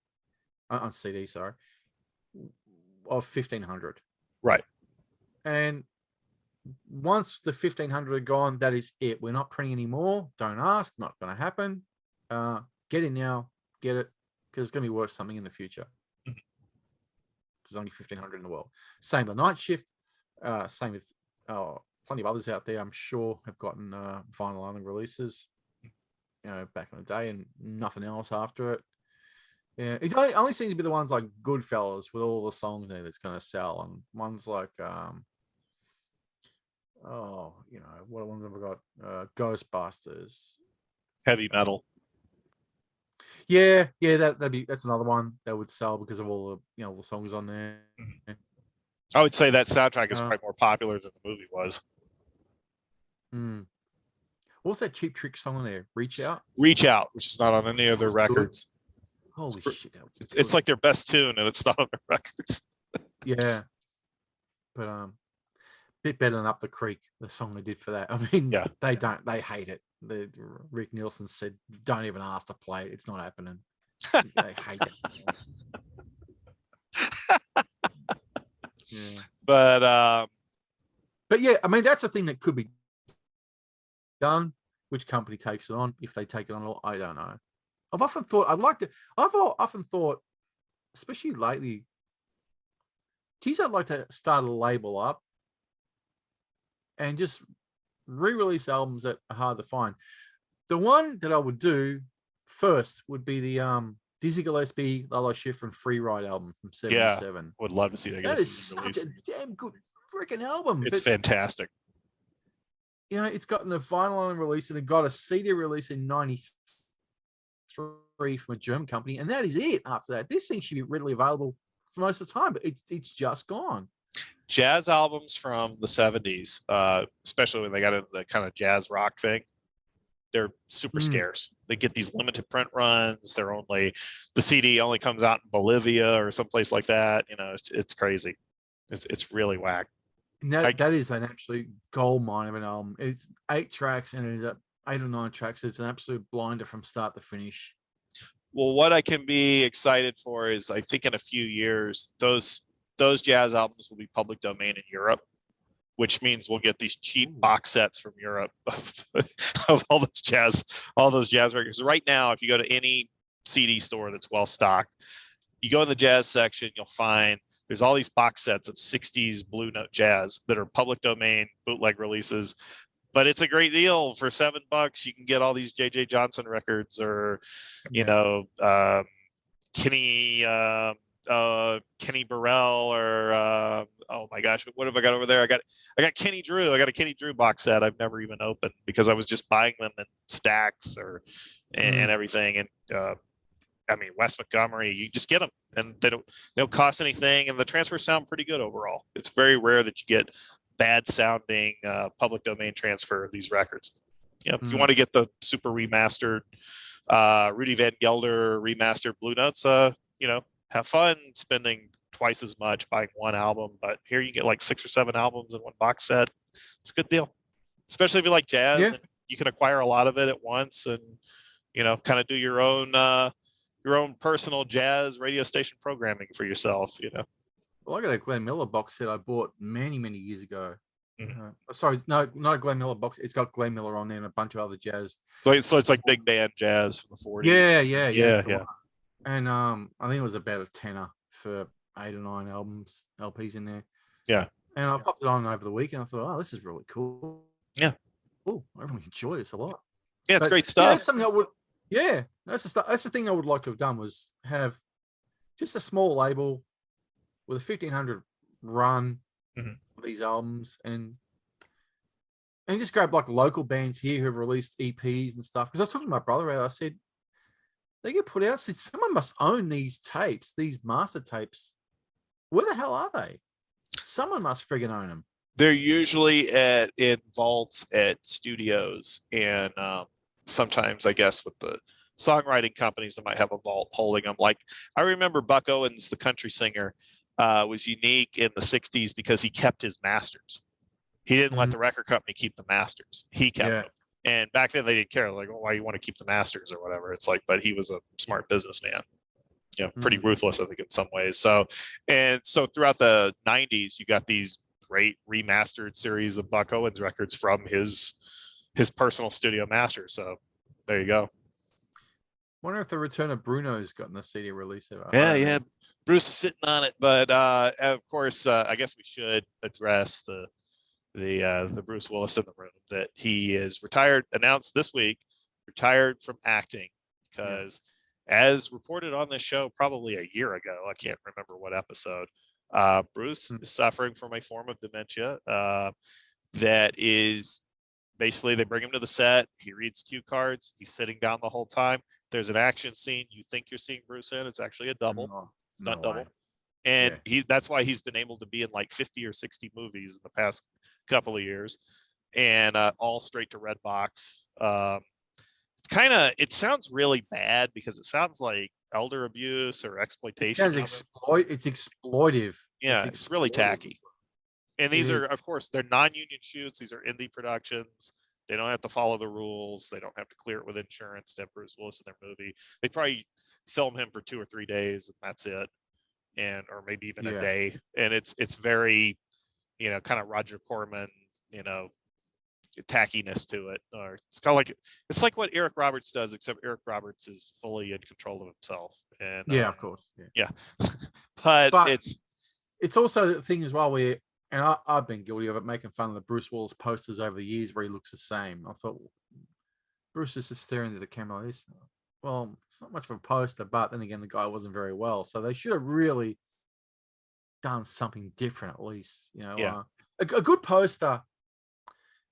Speaker 3: of 1,500.
Speaker 2: Right.
Speaker 3: And once the 1,500 are gone, that is it. We're not printing anymore. Don't ask. Not going to happen. Get it now. Get it, because it's going to be worth something in the future. There's only 1,500 in the world. Same with Night Shift. Same with plenty of others out there, I'm sure, have gotten vinyl only releases, back in the day, and nothing else after it. Yeah, it only seems to be the ones like Goodfellas with all the songs there that's going to sell, and ones like what ones have I got? Ghostbusters,
Speaker 2: Heavy metal.
Speaker 3: Yeah, that's another one that would sell because of all the the songs on there.
Speaker 2: I would say that soundtrack is probably more popular than the movie was.
Speaker 3: What's that Cheap Trick song on there? Reach Out,
Speaker 2: which is not on any of their records.
Speaker 3: Holy shit!
Speaker 2: It's like their best tune, and it's not on their records.
Speaker 3: Yeah, but bit better than Up the Creek, the song they did for that. I mean, they hate it. Rick Nielsen said, "Don't even ask to play it. It's not happening." They hate it. Yeah. But yeah, I mean, that's the thing that could be done. Which company takes it on? If they take it on, I don't know. I've often thought especially lately, geez, I'd like to start a label up and just re-release albums that are hard to find. The one that I would do first would be the Dizzy Gillespie, Lalo Schifrin and Free Ride album from '77.
Speaker 2: Yeah, would love to see that.
Speaker 3: That is such a damn good freaking album.
Speaker 2: It's fantastic.
Speaker 3: It's gotten a vinyl only release and it got a CD release in '93 from a German company, and that is it. After that, this thing should be readily available for most of the time, but it's just gone.
Speaker 2: Jazz albums from the '70s, especially when they got into the kind of jazz rock thing, they're super scarce. They get these limited print runs. The CD only comes out in Bolivia or someplace like that. It's crazy. It's really whack.
Speaker 3: And that is an absolute gold mine of an album. It's 8 tracks and it ends up 8 or 9 tracks. It's an absolute blinder from start to finish.
Speaker 2: Well, what I can be excited for is I think in a few years, those jazz albums will be public domain in Europe, which means we'll get these cheap box sets from Europe of all those jazz records. Right now, if you go to any CD store that's well stocked, you go in the jazz section, you'll find there's all these box sets of 60s Blue Note jazz that are public domain bootleg releases. But it's a great deal for $7. You can get all these J.J. Johnson records, or Kenny Burrell, or oh my gosh, what have I got over there? I got Kenny Drew. I got a Kenny Drew box set I've never even opened because I was just buying them in stacks and everything. And I mean, Wes Montgomery, you just get them and they don't cost anything, and the transfers sound pretty good overall. It's very rare that you get bad sounding public domain transfer of these records. If you want to get the super remastered Rudy Van Gelder remastered Blue Notes, have fun spending twice as much buying one album, but here you get like 6 or 7 albums in one box set. It's a good deal, especially if you like jazz and you can acquire a lot of it at once, and kind of do your own personal jazz radio station programming for yourself.
Speaker 3: Well, I got a Glenn Miller box set I bought many years ago. Sorry, no, not a Glenn Miller box. It's got Glenn Miller on there and a bunch of other jazz.
Speaker 2: So it's like big band jazz from the 40s.
Speaker 3: Yeah. And I think it was about a tenner for 8 or 9 LPs in there. Yeah. And I popped it on over the weekend. I thought, oh, this is really cool.
Speaker 2: Yeah.
Speaker 3: Oh, I really enjoy this a lot.
Speaker 2: Yeah, it's great stuff.
Speaker 3: That's something I would. Yeah, that's the thing I would like to have done, was have just a small label with a 1,500 run of these albums, and just grab like local bands here who have released EPs and stuff. Because I was talking to my brother about it, I said, they get put out. I said, someone must own these tapes, these master tapes. Where the hell are they? Someone must friggin' own them.
Speaker 2: They're usually in vaults at studios, and sometimes I guess with the songwriting companies that might have a vault holding them. Like I remember Buck Owens, the country singer, was unique in the 60s because he kept his masters. He didn't let the record company keep the masters. He kept them. And back then they didn't care, like, why you want to keep the masters or whatever. It's like, but he was a smart businessman, pretty ruthless, I think, in some ways. So throughout the 90s, you got these great remastered series of Buck Owens records from his personal studio master. So there you go.
Speaker 3: Wonder if the return of Bruno's gotten a CD release ever.
Speaker 2: Yeah. Bruce is sitting on it, but of course, I guess we should address the Bruce Willis in the room that he is retired. Announced this week, retired from acting because, as reported on this show probably a year ago, I can't remember what episode. Bruce is suffering from a form of dementia that is basically they bring him to the set. He reads cue cards. He's sitting down the whole time. There's an action scene you think you're seeing Bruce in. It's actually a double, stunt double. And that's why he's been able to be in like 50 or 60 movies in the past couple of years, and all straight to Redbox. It sounds really bad because it sounds like elder abuse or exploitation.
Speaker 3: It's exploitive.
Speaker 2: Yeah, it's really tacky. And these are, of course, they're non-union shoots. These are indie productions. They don't have to follow the rules. They don't have to clear it with insurance to have Bruce Willis in their movie. They probably film him for 2 or 3 days and that's it. Or maybe even a day. And it's very, kind of Roger Corman, tackiness to it. Or it's kind of like, it's like what Eric Roberts does, except Eric Roberts is fully in control of himself. And
Speaker 3: of course.
Speaker 2: Yeah. but
Speaker 3: it's also the thing as well where, and I've been guilty of it, making fun of the Bruce Willis posters over the years where he looks the same. I thought, Bruce is just staring at the camera. Well, it's not much of a poster, but then again, the guy wasn't very well. So they should have really done something different, at least. A good poster,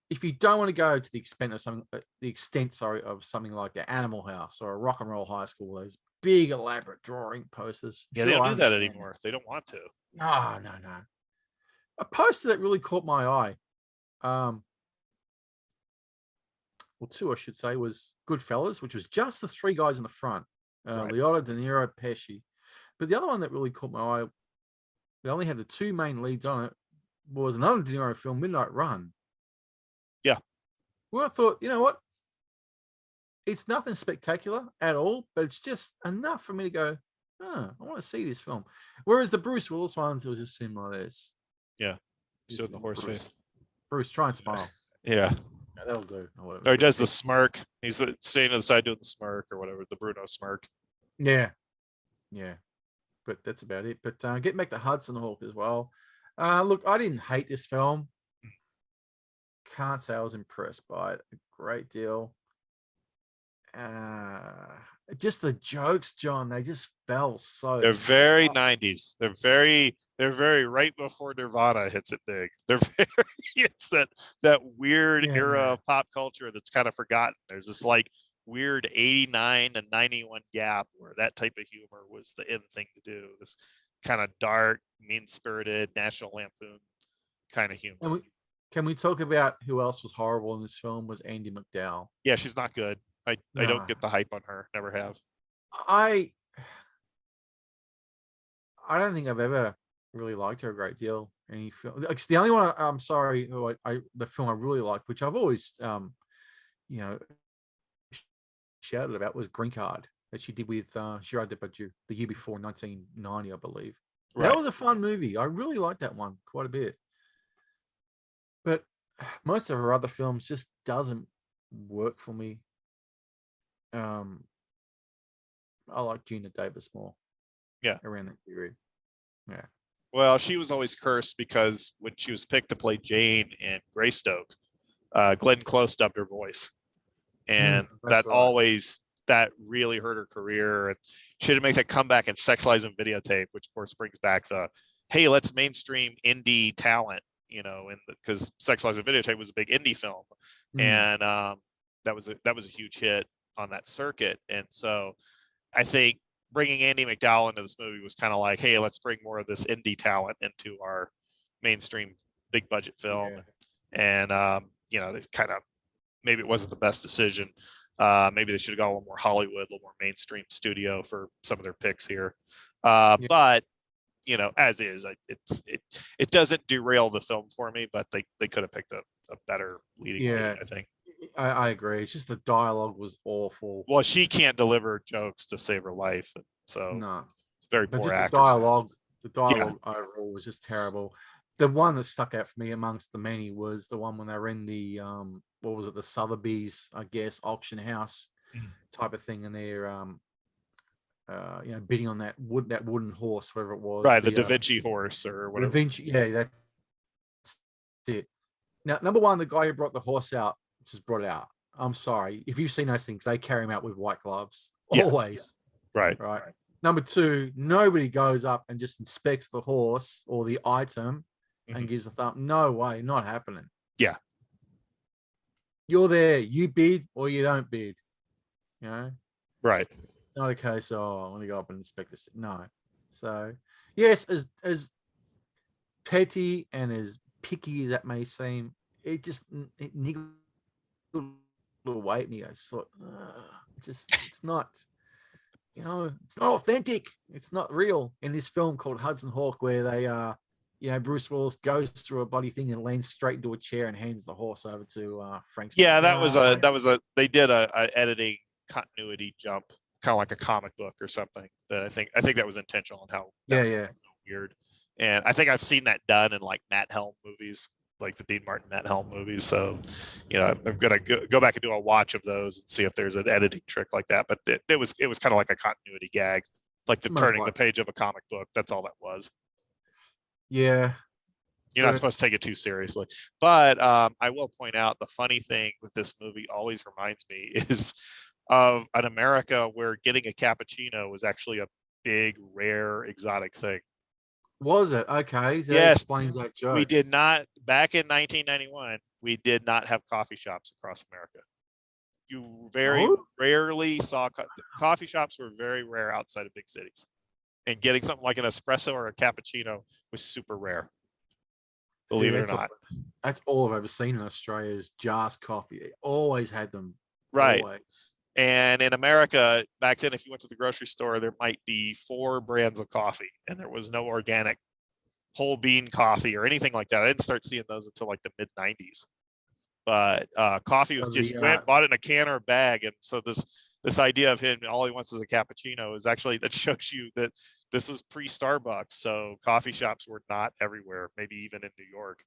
Speaker 3: if you don't want to go to the extent of something like an Animal House or a Rock and Roll High School, those big, elaborate drawing posters.
Speaker 2: Yeah, they don't do that anymore. They don't want to.
Speaker 3: No. A poster that really caught my eye, well, 2, I should say, was Goodfellas, which was just the 3 guys in the front, Liotta, De Niro, Pesci. But the other one that really caught my eye, they only had the 2 main leads on it, was another De Niro film, Midnight Run.
Speaker 2: Yeah.
Speaker 3: Well, I thought, you know what? It's nothing spectacular at all, but it's just enough for me to go, I want to see this film. Whereas the Bruce Willis ones, it was just seemed like this.
Speaker 2: Yeah. Still the horse face.
Speaker 3: Bruce, try and smile.
Speaker 2: Yeah.
Speaker 3: That'll do.
Speaker 2: Or he does the smirk. He's staying to the side doing the smirk or whatever, the Bruno smirk.
Speaker 3: Yeah. But that's about it. But getting back to Hudson Hawk as well. Look, I didn't hate this film. Can't say I was impressed by it a great deal. Just the jokes, John, they just fell so.
Speaker 2: They're very 90s. They're very right before Nirvana hits it big. It's that weird era of pop culture that's kind of forgotten. There's this like weird 89 and 91 gap where that type of humor was the in thing to do. This kind of dark, mean-spirited, National Lampoon kind of humor.
Speaker 3: Can we talk about who else was horrible in this film? Was Andie MacDowell.
Speaker 2: Yeah, she's not good. I don't get the hype on her. Never have.
Speaker 3: I don't think I've ever really liked her a great deal. Any film, it's the only one. I'm sorry, the film I really liked, which I've always shouted about, was Green Card that she did with Gerard Depardieu the year before, 1990, I believe. Right. That was a fun movie. I really liked that one quite a bit. But most of her other films just doesn't work for me. I like Gina Davis more.
Speaker 2: Yeah.
Speaker 3: Around that period. Yeah.
Speaker 2: Well, she was always cursed because when she was picked to play Jane in Greystoke, Glenn Close dubbed her voice. And that really hurt her career. And she had to make that comeback in Sex, Lies, and Videotape, which of course brings back the, hey, let's mainstream indie talent, because Sex, Lies, and Videotape was a big indie film. And that was a huge hit on that circuit. And so I think bringing Andie MacDowell into this movie was kind of like, hey, let's bring more of this indie talent into our mainstream big budget film. And they kind of, maybe it wasn't the best decision. Maybe they should have gone a little more Hollywood, a little more mainstream studio for some of their picks here. But as is, it doesn't derail the film for me, but they could have picked a better leading lady, I think.
Speaker 3: I agree. It's just the dialogue was awful.
Speaker 2: Well, she can't deliver jokes to save her life, so very poor actress.
Speaker 3: The dialogue overall was just terrible. The one that stuck out for me amongst the many was the one when they were in the the Sotheby's, I guess, auction house. type of thing, and they're bidding on that wooden horse, whatever it was.
Speaker 2: Right, the Da Vinci horse or whatever.
Speaker 3: Da Vinci, yeah, that's it. Now, number one, the guy who brought the horse out just brought it out. I'm sorry. If you've seen those things, they carry them out with white gloves. Always.
Speaker 2: Right.
Speaker 3: Number two, nobody goes up and just inspects the horse or the item and gives a thumb. No way, not happening.
Speaker 2: Yeah.
Speaker 3: You're there, you bid or you don't bid.
Speaker 2: Right.
Speaker 3: Not a case, I want to go up and inspect this. No. So, yes, as petty and as picky as that may seem, it niggled away at me. I just thought, it's not, it's not authentic. It's not real. In this film called Hudson Hawk, where they, Bruce Willis goes through a bloody thing and lands straight into a chair and hands the horse over to Frank.
Speaker 2: Yeah, they did a editing continuity jump, kind of like a comic book or something. That I think that was intentional on how. So weird. And I think I've seen that done in like Matt Helm movies, like the Dean Martin Matt Helm movies. So, I'm gonna go back and do a watch of those and see if there's an editing trick like that. But it was kind of like a continuity gag, like turning the page of a comic book. That's all that was.
Speaker 3: Yeah.
Speaker 2: You're not supposed to take it too seriously. But I will point out the funny thing that this movie always reminds me is of an America where getting a cappuccino was actually a big, rare, exotic thing.
Speaker 3: Was it? Okay. So
Speaker 2: yes.
Speaker 3: Explains that joke.
Speaker 2: We did not, back in 1991, we did not have coffee shops across America. You very rarely saw coffee shops were very rare outside of big cities. And getting something like an espresso or a cappuccino was super rare. Believe it or not.
Speaker 3: That's all I've ever seen in Australia is Jars coffee. They always had them.
Speaker 2: Right.
Speaker 3: Always.
Speaker 2: And in America, back then, if you went to the grocery store, there might be 4 brands of coffee, and there was no organic whole bean coffee or anything like that. I didn't start seeing those until like the mid 90s. But coffee was just, you went, bought it in a can or a bag. And so this idea of him, all he wants is a cappuccino, is actually, that shows you that this was pre-Starbucks. So coffee shops were not everywhere, maybe even in New York.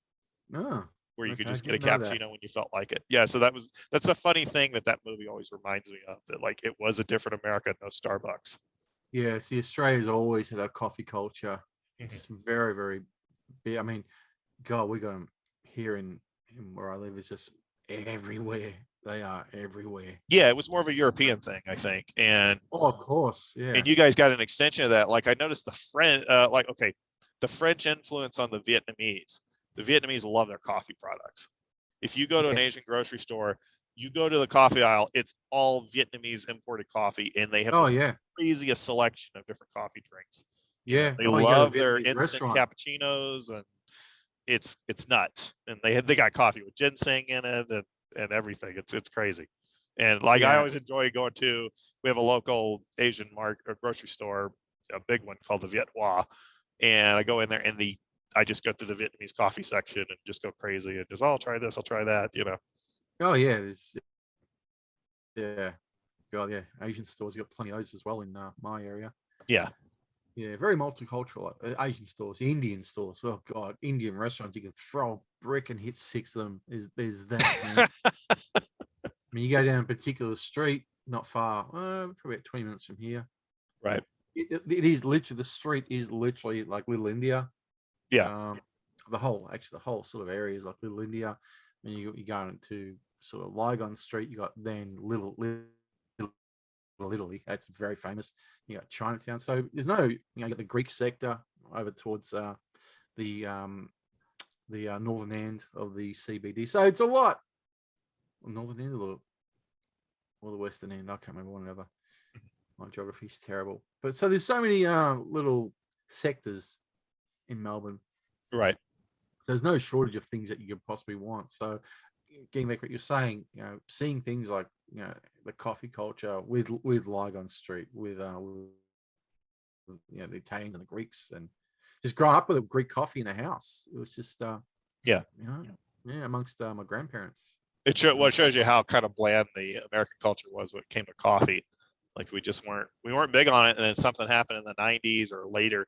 Speaker 2: Where you could just get a cappuccino when you felt like it. Yeah, so that's a funny thing that movie always reminds me of, that like it was a different America, no Starbucks.
Speaker 3: Yeah, see, Australia's always had a coffee culture. Just very, very big. I mean, God, we got them here in where I live. It's just everywhere. They are everywhere.
Speaker 2: Yeah, it was more of a European thing, I think. And
Speaker 3: of course, yeah.
Speaker 2: And you guys got an extension of that. Like I noticed the French influence on the Vietnamese. The Vietnamese love their coffee products. If you go to an Asian grocery store, you go to the coffee aisle, it's all Vietnamese imported coffee, and they have the craziest selection of different coffee drinks.
Speaker 3: Yeah,
Speaker 2: they love their instant cappuccinos, and it's nuts. And they got coffee with ginseng in it and everything. It's crazy. And I always enjoy going to. We have a local Asian grocery store, a big one called the Viet Hoa, and I go in there and I just go through the Vietnamese coffee section and just go crazy and just, I'll try this, I'll try that,
Speaker 3: Oh yeah, God, yeah. Asian stores, you got plenty of those as well in my area.
Speaker 2: Yeah,
Speaker 3: very multicultural. Asian stores, Indian stores. Oh God, Indian restaurants, you can throw a brick and hit 6 of them. There's that. I mean, you go down a particular street, not far, probably about 20 minutes from here.
Speaker 2: Right.
Speaker 3: It is literally, the street is literally like Little India.
Speaker 2: Yeah.
Speaker 3: The whole sort of area is like Little India. And you go into sort of Lygon Street, you got then Little Italy. That's very famous. You got Chinatown. So there's no, you got the Greek sector over towards the northern end of the CBD. So it's a lot. Northern end or the western end. I can't remember one another. My geography's terrible. But so there's so many little sectors in Melbourne.
Speaker 2: Right.
Speaker 3: There's no shortage of things that you could possibly want. So getting back to what you're saying, seeing things like, the coffee culture with Lygon Street, with the Italians and the Greeks, and just growing up with a Greek coffee in the house. It was just, amongst my grandparents.
Speaker 2: It shows you how kind of bland the American culture was when it came to coffee. Like we weren't big on it, and then something happened in the 90s or later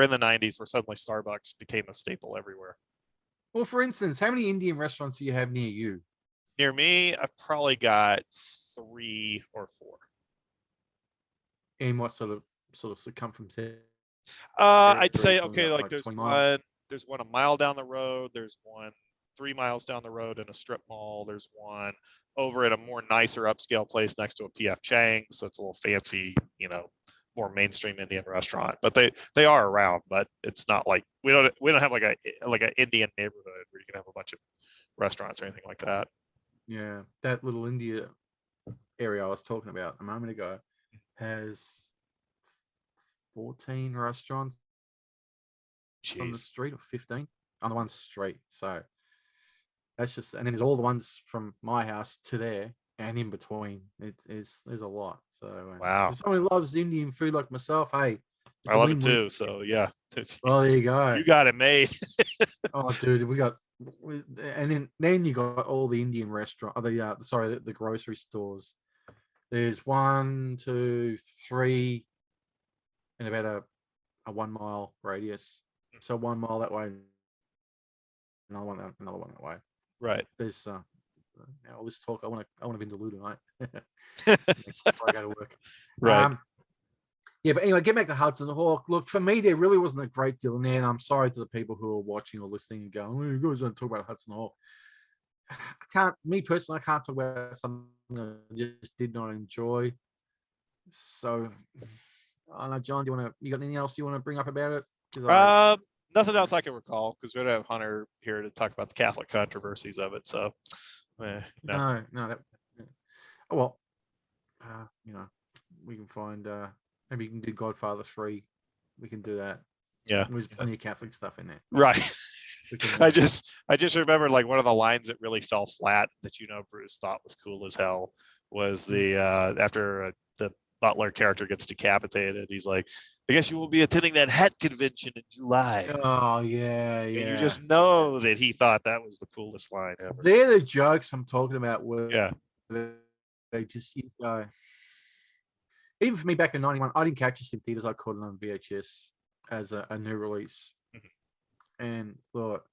Speaker 2: in the 90s where suddenly Starbucks became a staple everywhere.
Speaker 3: Well, for instance, how many Indian restaurants do you have near you?
Speaker 2: Near me, I've probably got 3 or 4.
Speaker 3: In what sort of circumference there?
Speaker 2: I'd say,
Speaker 3: Talking
Speaker 2: okay,
Speaker 3: about,
Speaker 2: like there's
Speaker 3: 20 miles?
Speaker 2: one a mile down the road. There's one 3 miles down the road in a strip mall. There's one over at a more nicer upscale place next to a PF Chang. So it's a little fancy, more mainstream Indian restaurant. But they are around, but it's not like we don't have like an Indian neighborhood where you can have a bunch of restaurants or anything like that.
Speaker 3: Yeah, that little India area I was talking about a moment ago has 14 restaurants on the street, or 15 on the one street. So that's just, and then there's all the ones from my house to there and in between. There's a lot. So
Speaker 2: wow,
Speaker 3: if someone who loves Indian food like myself, hey,
Speaker 2: I love it too. So yeah,
Speaker 3: well, there you go.
Speaker 2: You got it made.
Speaker 3: Oh, dude, and then you got all the Indian restaurant. The grocery stores. There's 1, 2, 3 in about a 1 mile radius. So 1 mile that way, another one that way.
Speaker 2: Right.
Speaker 3: There's now let's talk. I want to Vindaloo tonight. Before I go to work.
Speaker 2: Right.
Speaker 3: Yeah, but anyway, get back to Hudson Hawk. Look, for me, there really wasn't a great deal in there, and I'm sorry to the people who are watching or listening and going, "Oh, you guys don't talk about Hudson Hawk." Me personally, I can't talk about something I just did not enjoy. So, I don't know, John, you got anything else you want to bring up about it?
Speaker 2: Nothing else I can recall, because we don't have Hunter here to talk about the Catholic controversies of it. So,
Speaker 3: no. Well, we can find. Maybe you can do Godfather 3. We can do that.
Speaker 2: Yeah,
Speaker 3: there's plenty of Catholic stuff in there.
Speaker 2: Right. I just remember, like, one of the lines that really fell flat that Bruce thought was cool as hell was the after the Butler character gets decapitated, he's like, "I guess you will be attending that hat convention in July."
Speaker 3: Oh yeah.
Speaker 2: And you just know that he thought that was the coolest line ever.
Speaker 3: They're the jokes I'm talking about. Where they just even for me back in '91, I didn't catch this in theaters. I caught it on VHS as a new release, and thought,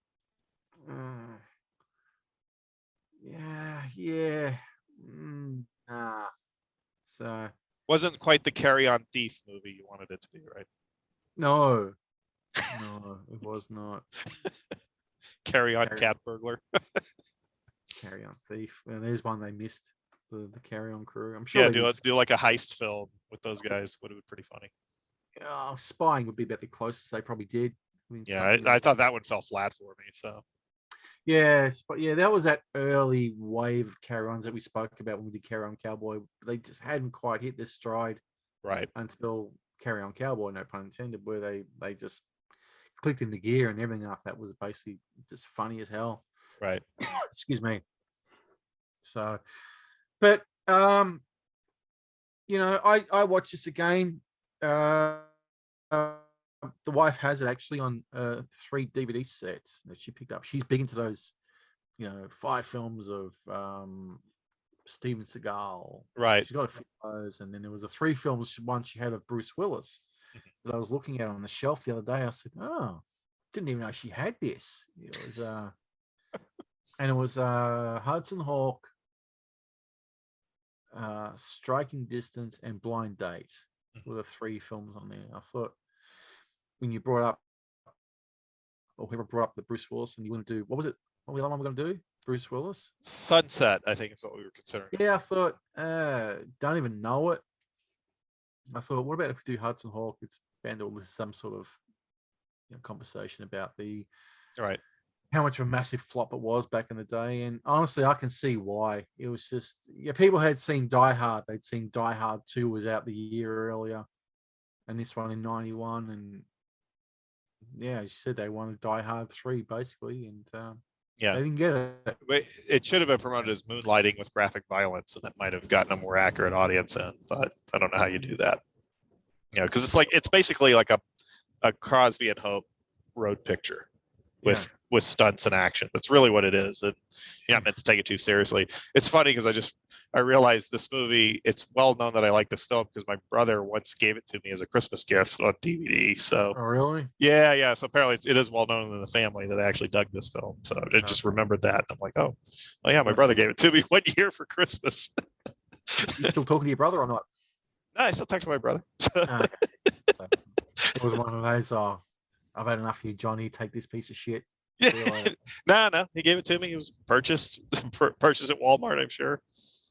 Speaker 3: So
Speaker 2: wasn't quite the Carry On Thief movie you wanted it to be, right?
Speaker 3: No, it was not.
Speaker 2: Carry On Cat Burglar.
Speaker 3: Carry On Thief. And there's one they missed. The Carry On Crew. I'm sure.
Speaker 2: Yeah, do like a heist film with those guys. Would have been pretty funny.
Speaker 3: Spying would be about the closest they probably did.
Speaker 2: I thought that one fell flat for me. So.
Speaker 3: Yes, but that was that early wave of carry-ons that we spoke about when we did Carry On Cowboy. They just hadn't quite hit their stride,
Speaker 2: right?
Speaker 3: Until Carry On Cowboy, no pun intended, where they just clicked into gear, and everything after that was basically just funny as hell.
Speaker 2: Right.
Speaker 3: Excuse me. So, but I watched this again. The wife has it actually on 3 DVD sets that she picked up. She's big into those, 5 films of Steven Seagal.
Speaker 2: Right.
Speaker 3: She's got a few of those, and then there was a 3 films one she had of Bruce Willis that I was looking at on the shelf the other day. I said, "Oh, didn't even know she had this." It was and it was Hudson Hawk, Striking Distance, and Blind Date were the 3 films on there. I thought, when you brought up, or whoever brought up the Bruce Willis, and you want to do, what was it? What was the other one we're going to do? Bruce Willis?
Speaker 2: Sunset, I think is what we were considering.
Speaker 3: Yeah, I thought, don't even know it. I thought, what about if we do Hudson Hawk? It's bound to some sort of conversation about
Speaker 2: right,
Speaker 3: how much of a massive flop it was back in the day. And honestly, I can see why. It was just, people had seen Die Hard. They'd seen Die Hard 2 was out the year earlier, and this one in 91, and as you said, they wanted Die Hard 3 basically, and they didn't get it.
Speaker 2: It should have been promoted as Moonlighting with graphic violence, and that might have gotten a more accurate audience in. But I don't know how you do that. Because it's basically like a Crosby and Hope road picture with stunts and action. That's really what it is. And you're not meant to take it too seriously. It's funny because I realized this movie, it's well known that I like this film because my brother once gave it to me as a Christmas gift on DVD. So,
Speaker 3: oh, really?
Speaker 2: Yeah. So apparently it is well known in the family that I actually dug this film. So I just remembered that. I'm like, oh yeah, my brother gave it to me one year for Christmas.
Speaker 3: You still talking to your brother or not?
Speaker 2: No, I still talk to my brother.
Speaker 3: Okay. It was one of those. Oh, I've had enough of you, Johnny. Take this piece of shit. See you later.
Speaker 2: No, he gave it to me. It was purchased at Walmart, I'm sure,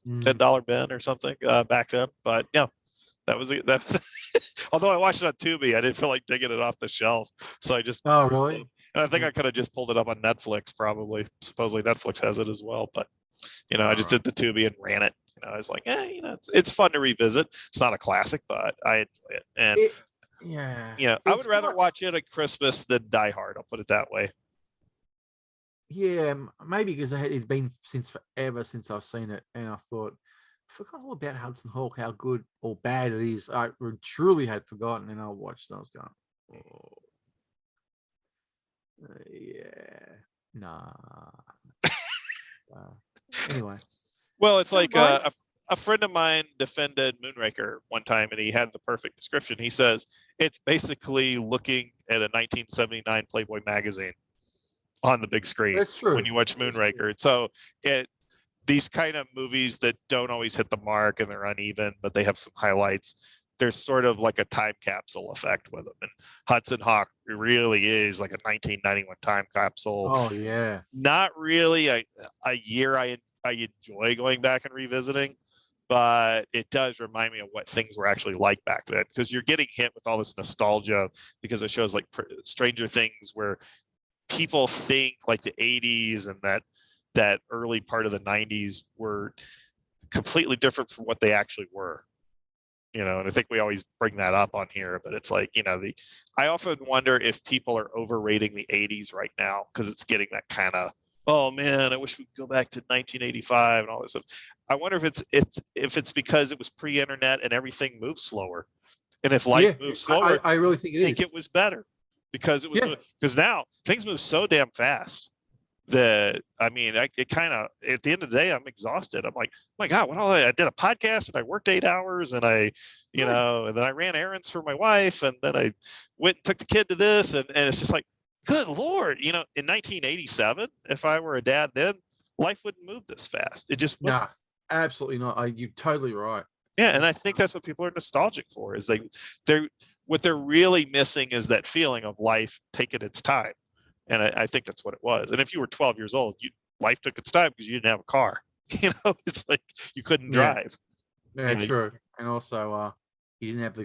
Speaker 2: $10 bin or something back then. But yeah, that was it. That was, although I watched it on Tubi, I didn't feel like digging it off the shelf, so I just.
Speaker 3: Oh, really?
Speaker 2: And I think I could have just pulled it up on Netflix, probably. Supposedly Netflix has it as well, but I just did the Tubi and ran it. I was like, it's fun to revisit. It's not a classic, but I enjoy it. And I would rather watch it at Christmas than Die Hard. I'll put it that way.
Speaker 3: Yeah, maybe because it's been forever since I've seen it, and I thought, I forgot all about Hudson Hawk, how good or bad it is. I truly had forgotten, and I watched and I was going, oh. Yeah, nah. Anyway.
Speaker 2: Well, it's like a friend of mine defended Moonraker one time, and he had the perfect description. He says it's basically looking at a 1979 Playboy magazine on the big screen.
Speaker 3: That's true.
Speaker 2: When you watch Moonraker. So these kind of movies that don't always hit the mark and they're uneven, but they have some highlights. There's sort of like a time capsule effect with them. And Hudson Hawk really is like a 1991 time capsule.
Speaker 3: Oh, yeah.
Speaker 2: Not really a year I enjoy going back and revisiting, but it does remind me of what things were actually like back then, because you're getting hit with all this nostalgia because it shows like Stranger Things, where people think like the 80s and that early part of the 90s were completely different from what they actually were. And I think we always bring that up on here, but it's like, I often wonder if people are overrating the 80s right now, because it's getting that kind of, oh man, I wish we could go back to 1985 and all this stuff. I wonder if it's because it was pre-internet and everything moved slower. And if life moves slower,
Speaker 3: I really think
Speaker 2: it was better, because it was, because now things move so damn fast that, it kind of, at the end of the day, I'm exhausted. I'm like, oh my God, I did a podcast and I worked 8 hours and and then I ran errands for my wife, and then I went and took the kid to this. And it's just like, good Lord, in 1987, if I were a dad then, life wouldn't move this fast. It just wouldn't.
Speaker 3: No, absolutely not. You're totally right.
Speaker 2: Yeah. And I think that's what people are nostalgic for, is what they're really missing is that feeling of life taking its time. And I think that's what it was. And if you were 12 years old, life took its time because you didn't have a car. It's like you couldn't drive.
Speaker 3: Yeah, true. And also, you didn't have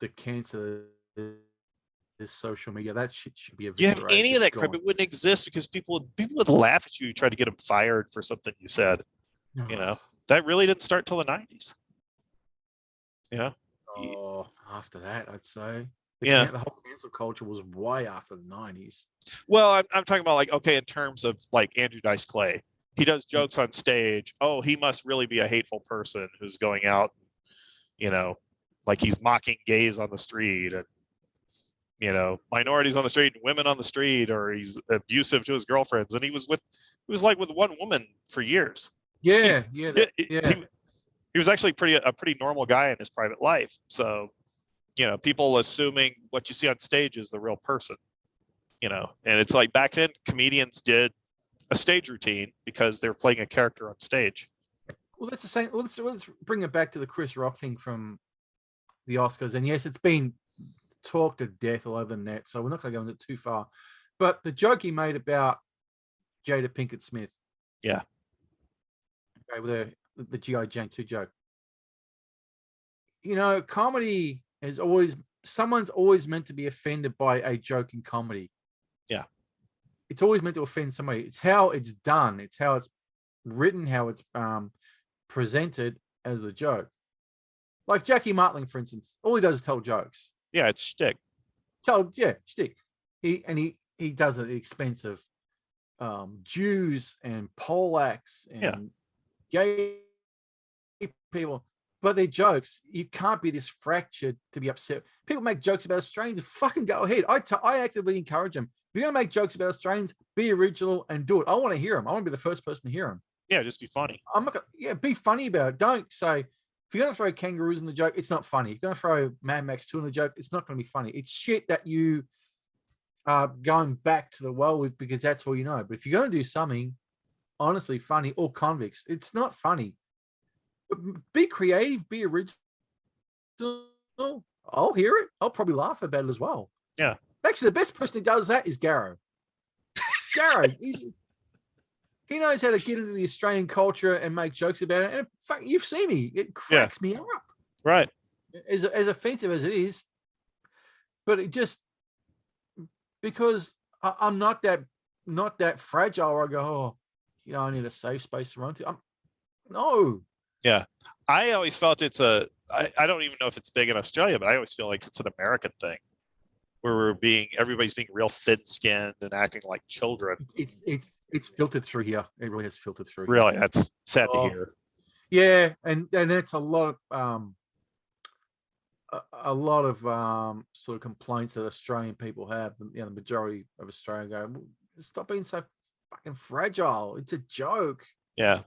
Speaker 3: the cancer, this social media. That shit should be.
Speaker 2: You have any of that crap, it wouldn't exist, because people would laugh at you, try to get them fired for something you said. That really didn't start till the 90s.
Speaker 3: Oh, after that, I'd say. The whole cancel culture was way after the 90s.
Speaker 2: Well, I'm talking about, like, okay, in terms of like Andrew Dice Clay, he does jokes on stage. Oh, he must really be a hateful person who's going out, like he's mocking gays on the street and, minorities on the street, women on the street, or he's abusive to his girlfriends. And he was with one woman for years.
Speaker 3: Yeah.
Speaker 2: He was actually a pretty normal guy in his private life. So, people assuming what you see on stage is the real person, and it's like back then comedians did a stage routine because they were playing a character on stage.
Speaker 3: Well, that's the same. Well, let's bring it back to the Chris Rock thing from the Oscars. And yes, it's been talked to death all over the net, so we're not going to go into it too far. But the joke he made about Jada Pinkett Smith.
Speaker 2: Yeah.
Speaker 3: Okay, with the G.I. Jane 2 joke. Comedy is someone's always meant to be offended by a joke in comedy.
Speaker 2: Yeah.
Speaker 3: It's always meant to offend somebody. It's how it's done. It's how it's written, how it's presented as the joke. Like Jackie Martling, for instance, all he does is tell jokes.
Speaker 2: Yeah, it's shtick.
Speaker 3: Shtick. He does it at the expense of Jews and Polacks and gay people. But they're jokes. You can't be this fractured to be upset. People make jokes about Australians. Fucking go ahead. I actively encourage them. If you're going to make jokes about Australians, be original and do it. I want to hear them. I want to be the first person to hear them.
Speaker 2: Yeah, just be funny.
Speaker 3: I'm not gonna, be funny about it. Don't say, if you're going to throw kangaroos in the joke, it's not funny. If you're going to throw Mad Max 2 in the joke, it's not going to be funny. It's shit that you are going back to the well with because that's all you know. But if you're going to do something honestly funny, or convicts, it's not funny. Be creative, be original. I'll hear it. I'll probably laugh about it as well.
Speaker 2: Yeah.
Speaker 3: Actually, the best person who does that is Garrow. Garrow, he knows how to get into the Australian culture and make jokes about it. And you've seen me; it cracks me up.
Speaker 2: Right.
Speaker 3: As offensive as it is, but it just because I'm not that fragile. Where I go, I need a safe space to run to. No.
Speaker 2: Yeah, I always felt I don't even know if it's big in Australia, but I always feel like it's an American thing, where everybody's being real thin-skinned and acting like children.
Speaker 3: It's filtered through here. It really has filtered through.
Speaker 2: Really, that's sad to hear.
Speaker 3: Yeah, and that's a lot of sort of complaints that Australian people have. The majority of Australia go, stop being so fucking fragile. It's a joke.
Speaker 2: Yeah.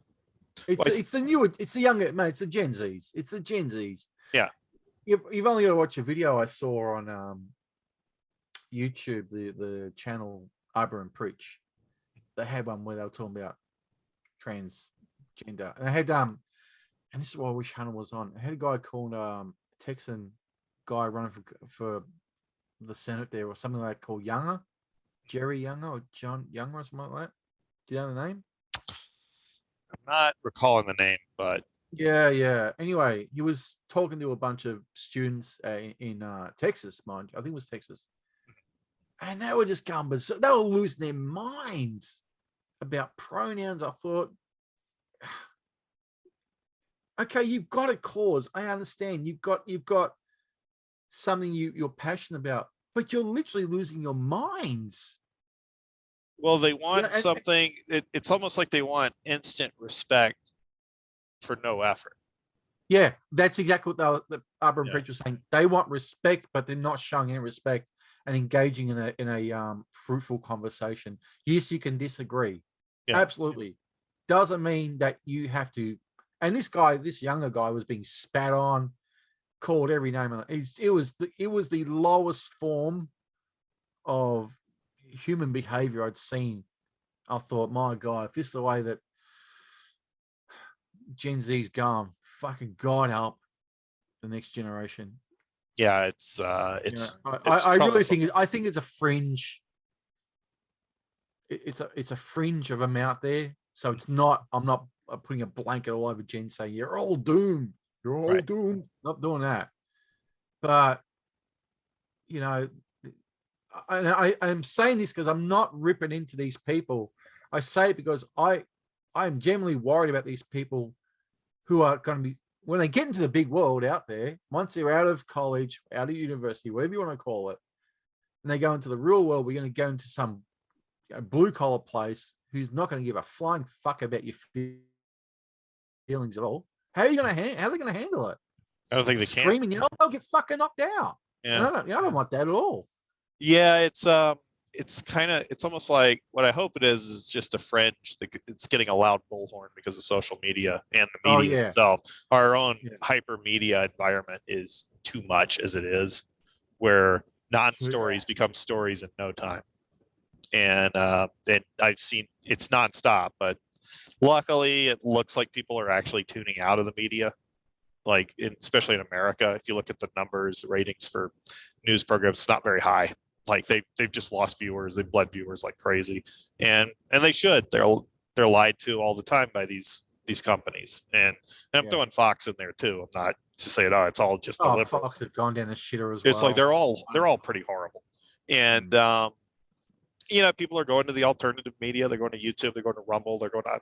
Speaker 3: It's the younger, mate. It's the Gen Zs. It's the Gen Zs.
Speaker 2: Yeah.
Speaker 3: You've only got to watch a video I saw on YouTube, the channel Arbor and Preach. They had one where they were talking about transgender, and they had and this is why I wish Hannah was on. I had a guy called Texan guy running for the Senate there, or something like that, called Jerry Younger, or John Younger, or something like that. Do you know the name?
Speaker 2: I'm not recalling the name, but
Speaker 3: yeah. Anyway, he was talking to a bunch of students in Texas, mind you. I think it was Texas, and they were just going, but they were losing their minds about pronouns. I thought, okay, you've got a cause. I understand. You've got something you're passionate about, but you're literally losing your minds.
Speaker 2: Well, they want something. It's almost like they want instant respect for no effort.
Speaker 3: Yeah, that's exactly what the Arbor and Preach was saying. They want respect, but they're not showing any respect and engaging in a fruitful conversation. Yes, you can disagree. Yeah. Absolutely. Doesn't mean that you have to. And this younger guy was being spat on, called every name. It was the lowest form of human behavior I'd seen. I thought, my God, if this is the way that Gen Z's gone, fucking God help the next generation.
Speaker 2: Yeah,
Speaker 3: I really think it's a fringe. It's a fringe of them out there. So it's not. I'm not putting a blanket all over Gen saying you're all doomed. You're all doomed. Not doing that. But I'm saying this because I'm not ripping into these people. I say it because I'm genuinely worried about these people who are going to be, when they get into the big world out there, once they're out of college, out of university, whatever you want to call it, and they go into the real world, we're going to go into some blue collar place who's not going to give a flying fuck about your feelings at all. How are they going to handle it?
Speaker 2: I don't think they can.
Speaker 3: Screaming, they'll get fucking knocked out. Yeah, I don't want that at all.
Speaker 2: Yeah, it's almost like what I hope it is just a fringe. It's getting a loud bullhorn because of social media and the media itself. Our own hyper media environment is too much as it is, where non-stories become stories in no time. And I've seen it's nonstop, but luckily it looks like people are actually tuning out of the media. Like especially in America, if you look at the numbers, the ratings for news programs, it's not very high. Like they've just lost viewers. They've bled viewers like crazy, and they should. They're lied to all the time by these companies, and I'm throwing Fox in there too. I'm not just saying, it's all just the liberals.
Speaker 3: Fox have gone down the shitter as well.
Speaker 2: It's like they're all pretty horrible, and people are going to the alternative media. They're going to YouTube. They're going to Rumble. They're going to,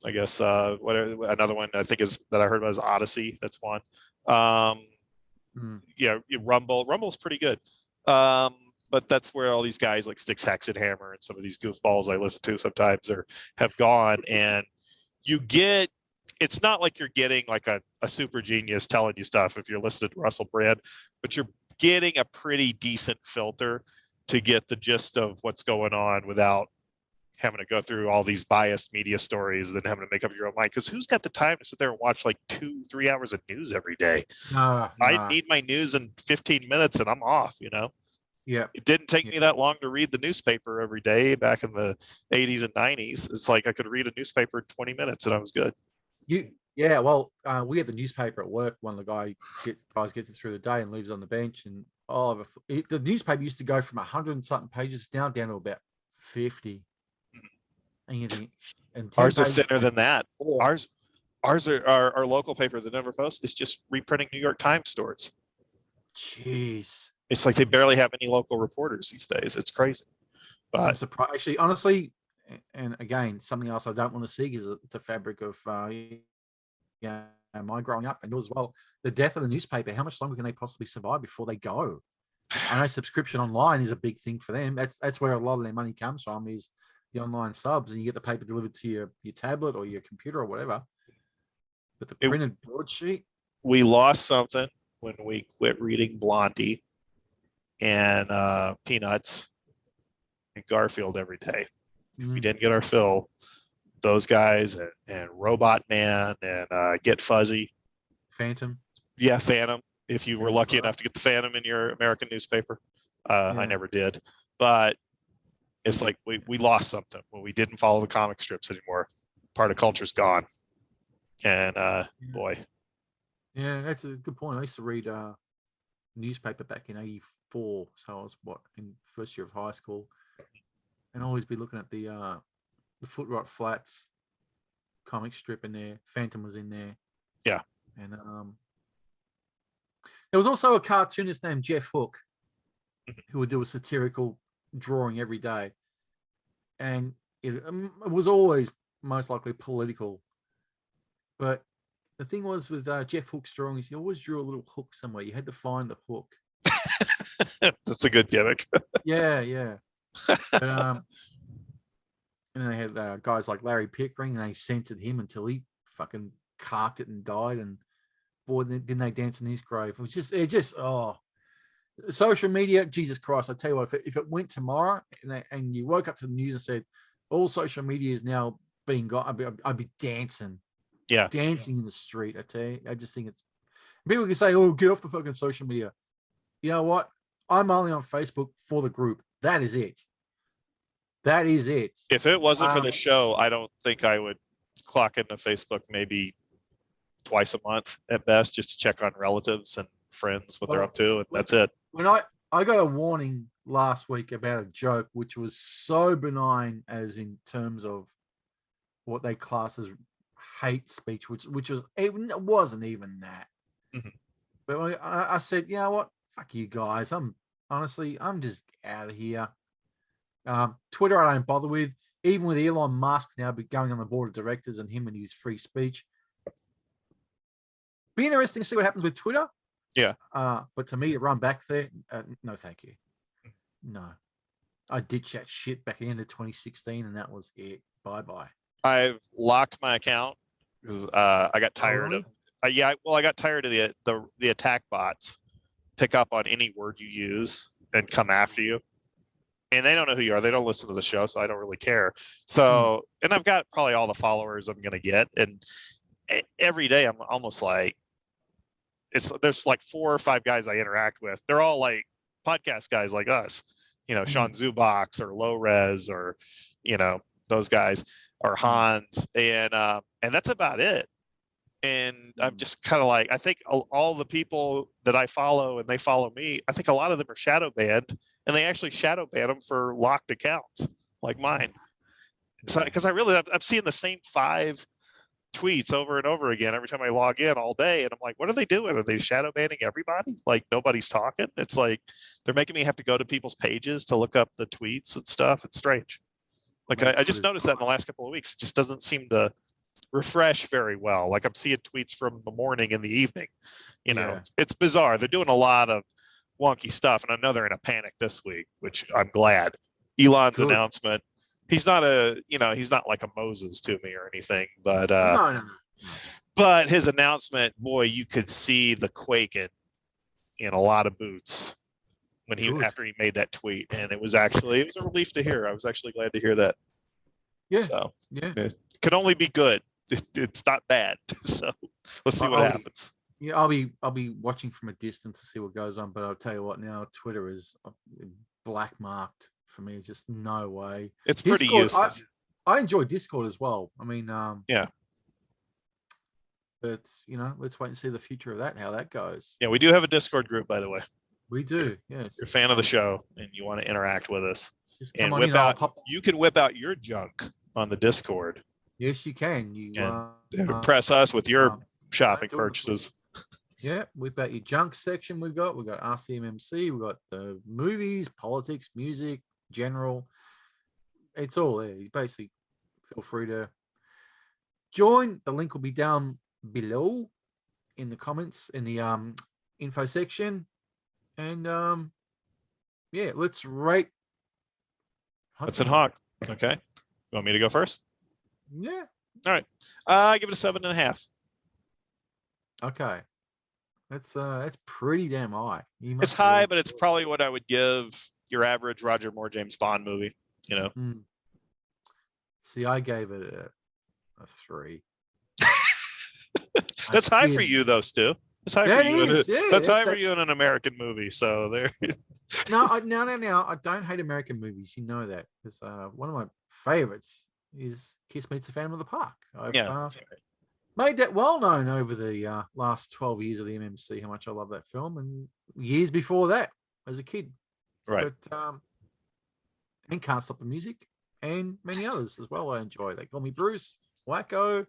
Speaker 2: I guess, whatever. Another one I think is that I heard about is Odyssey. That's one. Rumble. Rumble's pretty good. But that's where all these guys like Styx Hexenhammer and some of these goofballs I listen to sometimes have gone. And it's not like you're getting like a super genius telling you stuff if you're listening to Russell Brand, but you're getting a pretty decent filter to get the gist of what's going on without having to go through all these biased media stories and then having to make up your own mind. Because who's got the time to sit there and watch like 2-3 hours of news every day? I need my news in 15 minutes and I'm off, Yeah. It didn't take me that long to read the newspaper every day back in the 80s and 90s. It's like I could read a newspaper in 20 minutes and I was good.
Speaker 3: You Yeah, well, we have the newspaper at work. One of the guys gets it through the day and leaves it on the bench. And the newspaper used to go from 100 and something pages down to about 50. And you think, and 10
Speaker 2: Ours are
Speaker 3: pages
Speaker 2: thinner than that.
Speaker 3: more.
Speaker 2: Ours are our local paper, the Denver Post, is just reprinting New York Times stories.
Speaker 3: Jeez.
Speaker 2: It's like they barely have any local reporters these days. It's crazy.
Speaker 3: I'm
Speaker 2: But
Speaker 3: surprised. Actually, honestly, and again, something else I don't want to see is it's a fabric of my growing up and yours as well. The death of the newspaper. How much longer can they possibly survive before they go? I know subscription online is a big thing for them. That's where a lot of their money comes from, is the online subs, and you get the paper delivered to your tablet or your computer or whatever. But the printed broadsheet,
Speaker 2: we lost something when we quit reading Blondie and Peanuts and Garfield every day. If we didn't get our fill, those guys and Robot Man and Get Fuzzy.
Speaker 3: Phantom.
Speaker 2: Yeah, Phantom. If you were lucky enough to get the Phantom in your American newspaper. I never did. But it's like we lost something when we didn't follow the comic strips anymore. Part of culture's gone. And boy.
Speaker 3: Yeah, that's a good point. I used to read newspaper back in '84. So I was in first year of high school. And always be looking at the Foot Rot Flats comic strip in there. Phantom was in there.
Speaker 2: Yeah.
Speaker 3: And there was also a cartoonist named Jeff Hook who would do a satirical drawing every day. And it was always most likely political. But the thing was with Jeff Hook's drawings, he always drew a little hook somewhere. You had to find the hook.
Speaker 2: That's a good gimmick.
Speaker 3: Yeah. But, and then they had guys like Larry Pickering, and they censored him until he fucking carked it and died. And boy, didn't they dance in his grave? It just social media. Jesus Christ! I tell you what, if it went tomorrow and you woke up to the news and said all social media is now being gone, I'd be dancing.
Speaker 2: Yeah,
Speaker 3: dancing in the street. I tell you, I just think it's. People can say, "Oh, get off the fucking social media." You know what? I'm only on Facebook for the group. That is it. That is it.
Speaker 2: If it wasn't for the show, I don't think I would clock into Facebook maybe twice a month at best, just to check on relatives and friends, what they're up to, and that's it.
Speaker 3: When I got a warning last week about a joke which was so benign as in terms of what they class as hate speech, which was it wasn't even that.
Speaker 2: Mm-hmm.
Speaker 3: But I said, you know what? Fuck you guys. I'm just out of here. Twitter I don't bother with. Even with Elon Musk now going on the board of directors and him and his free speech. Be interesting to see what happens with Twitter.
Speaker 2: Yeah.
Speaker 3: But to me to run back there, no, thank you. No. I ditched that shit back in the end of 2016, and that was it. Bye-bye.
Speaker 2: I've locked my account because I got tired of. I got tired of the attack bots pick up on any word you use and come after you, and they don't know who you are. They don't listen to the show, so I don't really care. So, and I've got probably all the followers I'm gonna get, and every day I'm almost like, there's like 4 or 5 guys I interact with. They're all like podcast guys like us, Sean Zubox or Low Res or those guys. Or Hans, and that's about it. And I'm just kind of like, I think all the people that I follow and they follow me, I think a lot of them are shadow banned, and they actually shadow ban them for locked accounts like mine. So because I'm seeing the same 5 tweets over and over again every time I log in all day, and I'm like, what are they doing? Are they shadow banning everybody? Like nobody's talking. It's like they're making me have to go to people's pages to look up the tweets and stuff. It's strange. Like I just noticed that in the last couple of weeks. It just doesn't seem to refresh very well. Like I'm seeing tweets from the morning and the evening. It's bizarre. They're doing a lot of wonky stuff, and I know they're in a panic this week, which I'm glad. Elon's announcement. He's not like a Moses to me or anything, but
Speaker 3: no.
Speaker 2: But his announcement, boy, you could see the quake in a lot of boots when after he made that tweet, and it was a relief to hear. I was actually glad to hear that.
Speaker 3: Yeah.
Speaker 2: So
Speaker 3: yeah,
Speaker 2: it could only be good. It's not bad. So let's see what happens.
Speaker 3: Yeah, I'll be watching from a distance to see what goes on. But I'll tell you what, now Twitter is black marked for me. Just no way.
Speaker 2: It's pretty useless.
Speaker 3: I enjoy Discord as well. I mean,
Speaker 2: yeah.
Speaker 3: But let's wait and see the future of that, how that goes.
Speaker 2: Yeah, we do have a Discord group, by the way.
Speaker 3: We do, yes.
Speaker 2: You're a fan of the show and you want to interact with us.
Speaker 3: Just
Speaker 2: And
Speaker 3: come on
Speaker 2: whip
Speaker 3: in, I'll
Speaker 2: out,
Speaker 3: pop.
Speaker 2: you can whip out your junk on the Discord
Speaker 3: Yes, you can. You
Speaker 2: and impress us with your shopping
Speaker 3: do it.
Speaker 2: purchases.
Speaker 3: Yeah, whip out your junk section. We've got RCMMC. We've got the movies, politics, music, general. It's all there. You basically feel free to join. The link will be down below in the comments in the info section. And yeah, let's rate
Speaker 2: Hudson Hawk. Okay. You want me to go first?
Speaker 3: Yeah.
Speaker 2: All right. I give it a 7.5.
Speaker 3: Okay. That's pretty damn high.
Speaker 2: It's high, but it's probably what I would give your average Roger Moore James Bond movie,
Speaker 3: See, I gave it a 3.
Speaker 2: That's high for you though, Stu. That's high for you. That's high for you in an American movie. So there.
Speaker 3: No. I don't hate American movies. You know that, because one of my favorites is Kiss Meets the Phantom of the Park. I've made that well known over the last 12 years of the MMC how much I love that film, and years before that as a kid.
Speaker 2: Right.
Speaker 3: But and Can't Stop the Music and many others as well. I enjoy. They Call Me Bruce, Wacko.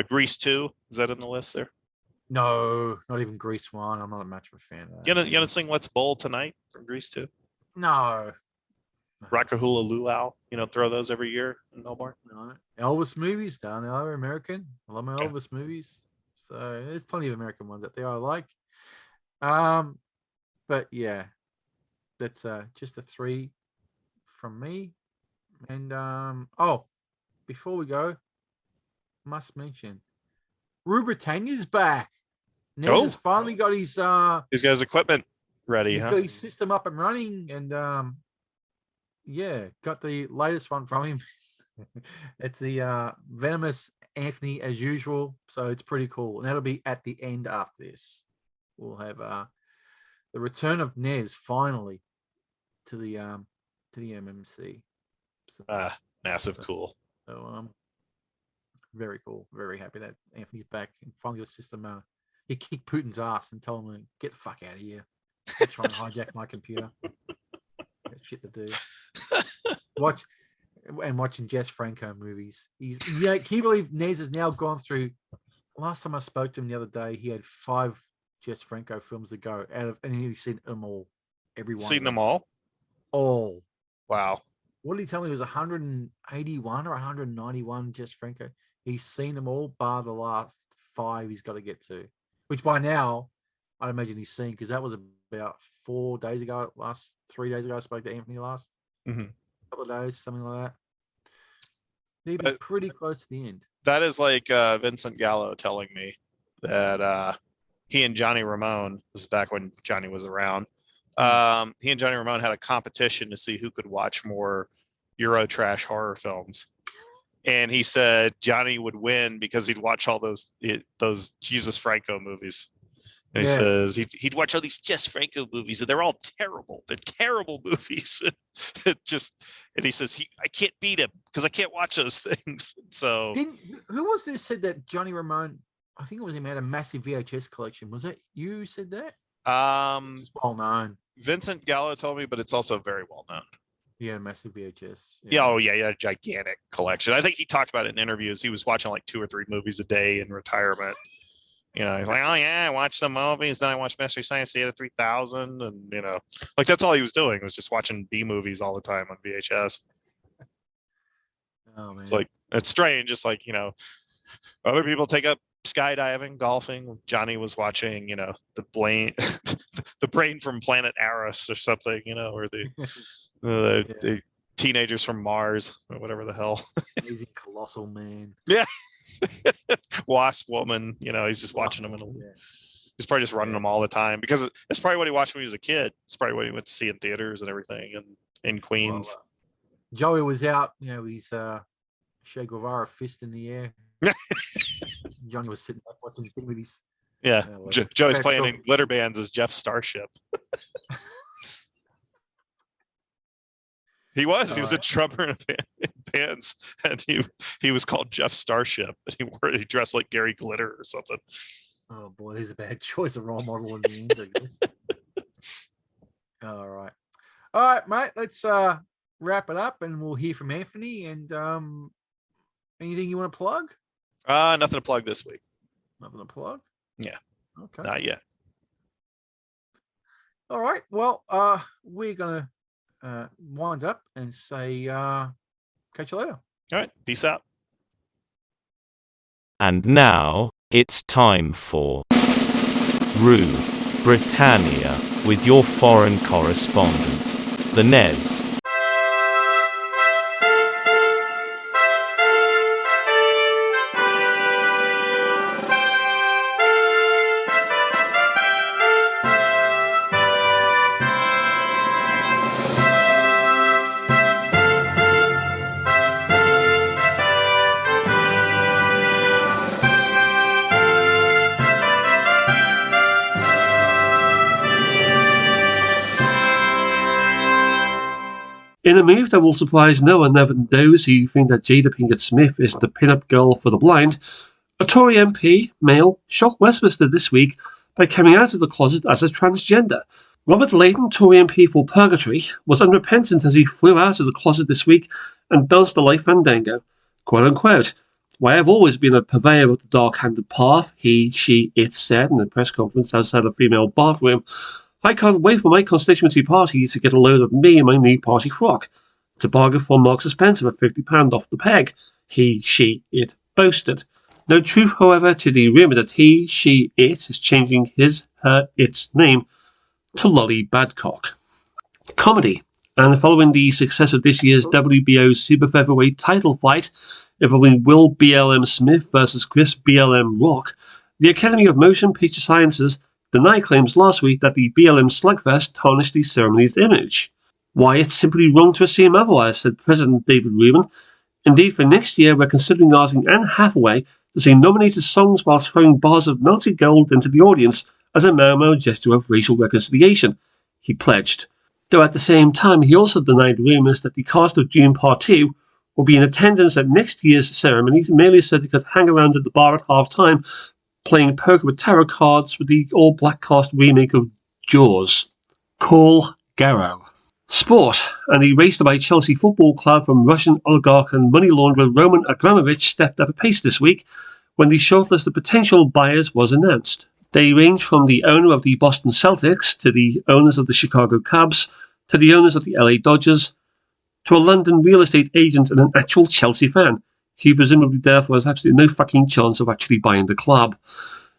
Speaker 2: Grease 2, is that in the list there?
Speaker 3: No, not even Grease 1. I'm not much of a fan of that.
Speaker 2: You gonna sing Let's Bowl Tonight from Grease 2?
Speaker 3: No.
Speaker 2: Rockahula Luau, throw those every year in Melbourne.
Speaker 3: No. Elvis movies, down there are American. I love my Elvis movies. So there's plenty of American ones out there I like. But yeah, that's just a 3 from me. And before we go, must mention Rue Britannia's back. Nez has finally got his
Speaker 2: he's got his equipment ready.
Speaker 3: He's got his system up and running, and got the latest one from him. It's the Venomous Anthony as usual, so it's pretty cool. And that'll be at the end after this. We'll have the return of Nez finally to the MMC. So,
Speaker 2: massive cool.
Speaker 3: So very cool. Very happy that Anthony's back and finally got a system. He kicked Putin's ass and told him to get the fuck out of here. He's trying to hijack my computer. Got shit to do. Watching Jess Franco movies. Can you believe Nez has now gone through? Last time I spoke to him the other day, he had 5 Jess Franco films to go and he's seen them all. Everyone.
Speaker 2: Seen them all?
Speaker 3: All.
Speaker 2: Wow.
Speaker 3: What did he tell me? It was 181 or 191 Jess Franco. He's seen them all, bar the last 5 he's got to get to, which by now I'd imagine he's seen, because that was about 4 days ago. 3 days ago, I spoke to Anthony last.
Speaker 2: Mm-hmm.
Speaker 3: Couple of days, something like that. He'd be pretty close to the end.
Speaker 2: That is like Vincent Gallo telling me that he and Johnny Ramone, this is back when Johnny was around, he and Johnny Ramone had a competition to see who could watch more Eurotrash horror films. And he said Johnny would win because he'd watch all those Jesus Franco movies. And he says he'd watch all these Jess Franco movies, and they're all terrible. They're terrible movies. And he says I can't beat him because I can't watch those things. So
Speaker 3: who was it who said that Johnny Ramone? I think it was him, had a massive VHS collection. Was that you who said that? It's well known.
Speaker 2: Vincent Gallo told me, but it's also very well known.
Speaker 3: Yeah, massive VHS.
Speaker 2: Yeah, he had a gigantic collection. I think he talked about it in interviews. He was watching like 2 or 3 movies a day in retirement. He's like, oh yeah, I watched some movies, then I watched Mystery Science Theater 3000, and like that's all he was doing, was just watching B movies all the time on VHS.
Speaker 3: Oh man,
Speaker 2: it's like, it's strange. Just like other people take up skydiving, golfing. Johnny was watching, the brain from Planet Arus or something, or the teenagers from Mars or whatever the hell.
Speaker 3: Amazing Colossal Man.
Speaker 2: Yeah. Wasp Woman, he's just watching them he's probably just running them all the time, because that's probably what he watched when he was a kid. It's probably what he went to see in theaters and everything, and in Queens.
Speaker 3: Well, Joey was out, his Che Guevara fist in the air. Johnny was sitting up watching movies.
Speaker 2: Yeah, Joey's playing in glitter bands as Jeff Starship. He was a drummer in a band. pants, and he was called Jeff Starship, and he dressed like Gary Glitter or something.
Speaker 3: Oh boy, there's a bad choice of role model in the end, I guess. All right, mate. Let's wrap it up, and we'll hear from Anthony. And anything you want to plug?
Speaker 2: Nothing to plug this week.
Speaker 3: Nothing to plug.
Speaker 2: Yeah.
Speaker 3: Okay.
Speaker 2: Not yet.
Speaker 3: All right. Well, we're gonna wind up and say catch you later.
Speaker 2: All right. Peace out.
Speaker 4: And now, it's time for Rue Britannia with your foreign correspondent, the Nez.
Speaker 5: In a move that will surprise no one other than those who think that Jada Pinkett Smith is the pin-up girl for the blind, a Tory MP, male, shocked Westminster this week by coming out of the closet as a transgender. Robert Leighton, Tory MP for Purgatory, was unrepentant as he flew out of the closet this week and danced the life fandango. Quote unquote. "Why, I've always been a purveyor of the dark-handed path," he, she, it said in a press conference outside a female bathroom. "I can't wait for my constituency party to get a load of me in my new party frock. It's a bargain for Marks and Spencer at £50 off the peg," he, she, it boasted. No truth, however, to the rumour that he, she, it is changing his, her, its name to Lolly Badcock. Comedy. And following the success of this year's WBO Super Featherweight title fight involving Will BLM Smith versus Chris BLM Rock, the Academy of Motion Picture Sciences denied claims last week that the BLM slugfest tarnished the ceremony's image. "Why, it's simply wrong to assume otherwise," said President David Rubin. "Indeed, for next year, we're considering asking Anne Hathaway to sing nominated songs whilst throwing bars of Nazi gold into the audience as a Mau gesture of racial reconciliation," he pledged. Though at the same time, he also denied rumours that the cast of Dune Part 2 will be in attendance at next year's ceremony, merely so they could hang around at the bar at half-time playing poker with tarot cards for the all-black cast remake of Jaws. Paul Garrow. Sport. And the race to buy Chelsea Football Club from Russian oligarch and money launderer Roman Abramovich stepped up a pace this week when the shortlist of potential buyers was announced. They range from the owner of the Boston Celtics to the owners of the Chicago Cubs to the owners of the LA Dodgers to a London real estate agent and an actual Chelsea fan, who presumably therefore has absolutely no fucking chance of actually buying the club.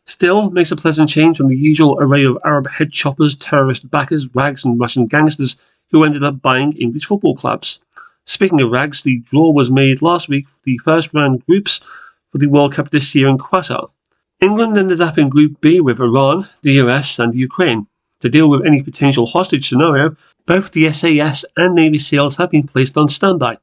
Speaker 5: Still, makes a pleasant change from the usual array of Arab head choppers, terrorist backers, rags and Russian gangsters who ended up buying English football clubs. Speaking of rags, the draw was made last week for the first round groups for the World Cup this year in Qatar. England ended up in Group B with Iran, the US and Ukraine. To deal with any potential hostage scenario, both the SAS and Navy SEALs have been placed on standby.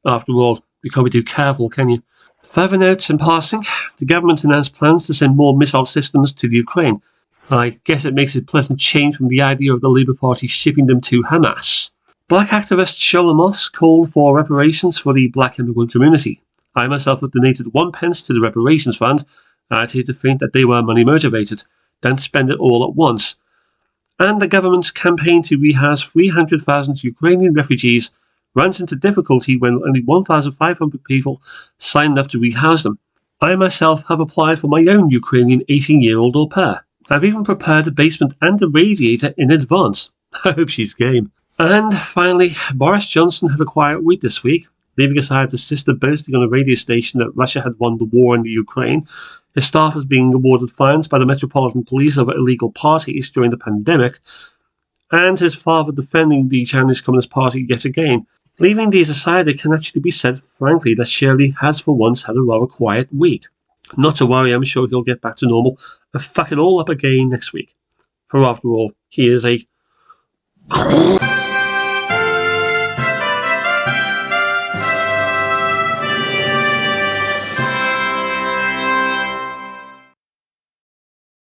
Speaker 5: After all, you can't be too careful, can you? Further notes in passing, the government announced plans to send more missile systems to the Ukraine. I guess it makes a pleasant change from the idea of the Labour Party shipping them to Hamas. Black activist Shola Moss called for reparations for the black immigrant community. I myself have donated 1 pence to the reparations fund. I'd hate to think that they were money motivated. Don't spend it all at once. And the government's campaign to rehouse 300,000 Ukrainian refugees runs into difficulty when only 1,500 people signed up to rehouse them. I myself have applied for my own Ukrainian 18-year-old au pair. I've even prepared a basement and a radiator in advance. I hope she's game. And finally, Boris Johnson had a quiet week this week, leaving aside his sister boasting on a radio station that Russia had won the war in the Ukraine. His staff is being awarded fines by the Metropolitan Police over illegal parties during the pandemic, and his father defending the Chinese Communist Party yet again. Leaving these aside, it can actually be said, frankly, that Shirley has for once had a rather quiet week. Not to worry, I'm sure he'll get back to normal and fuck it all up again next week. For after all, he is a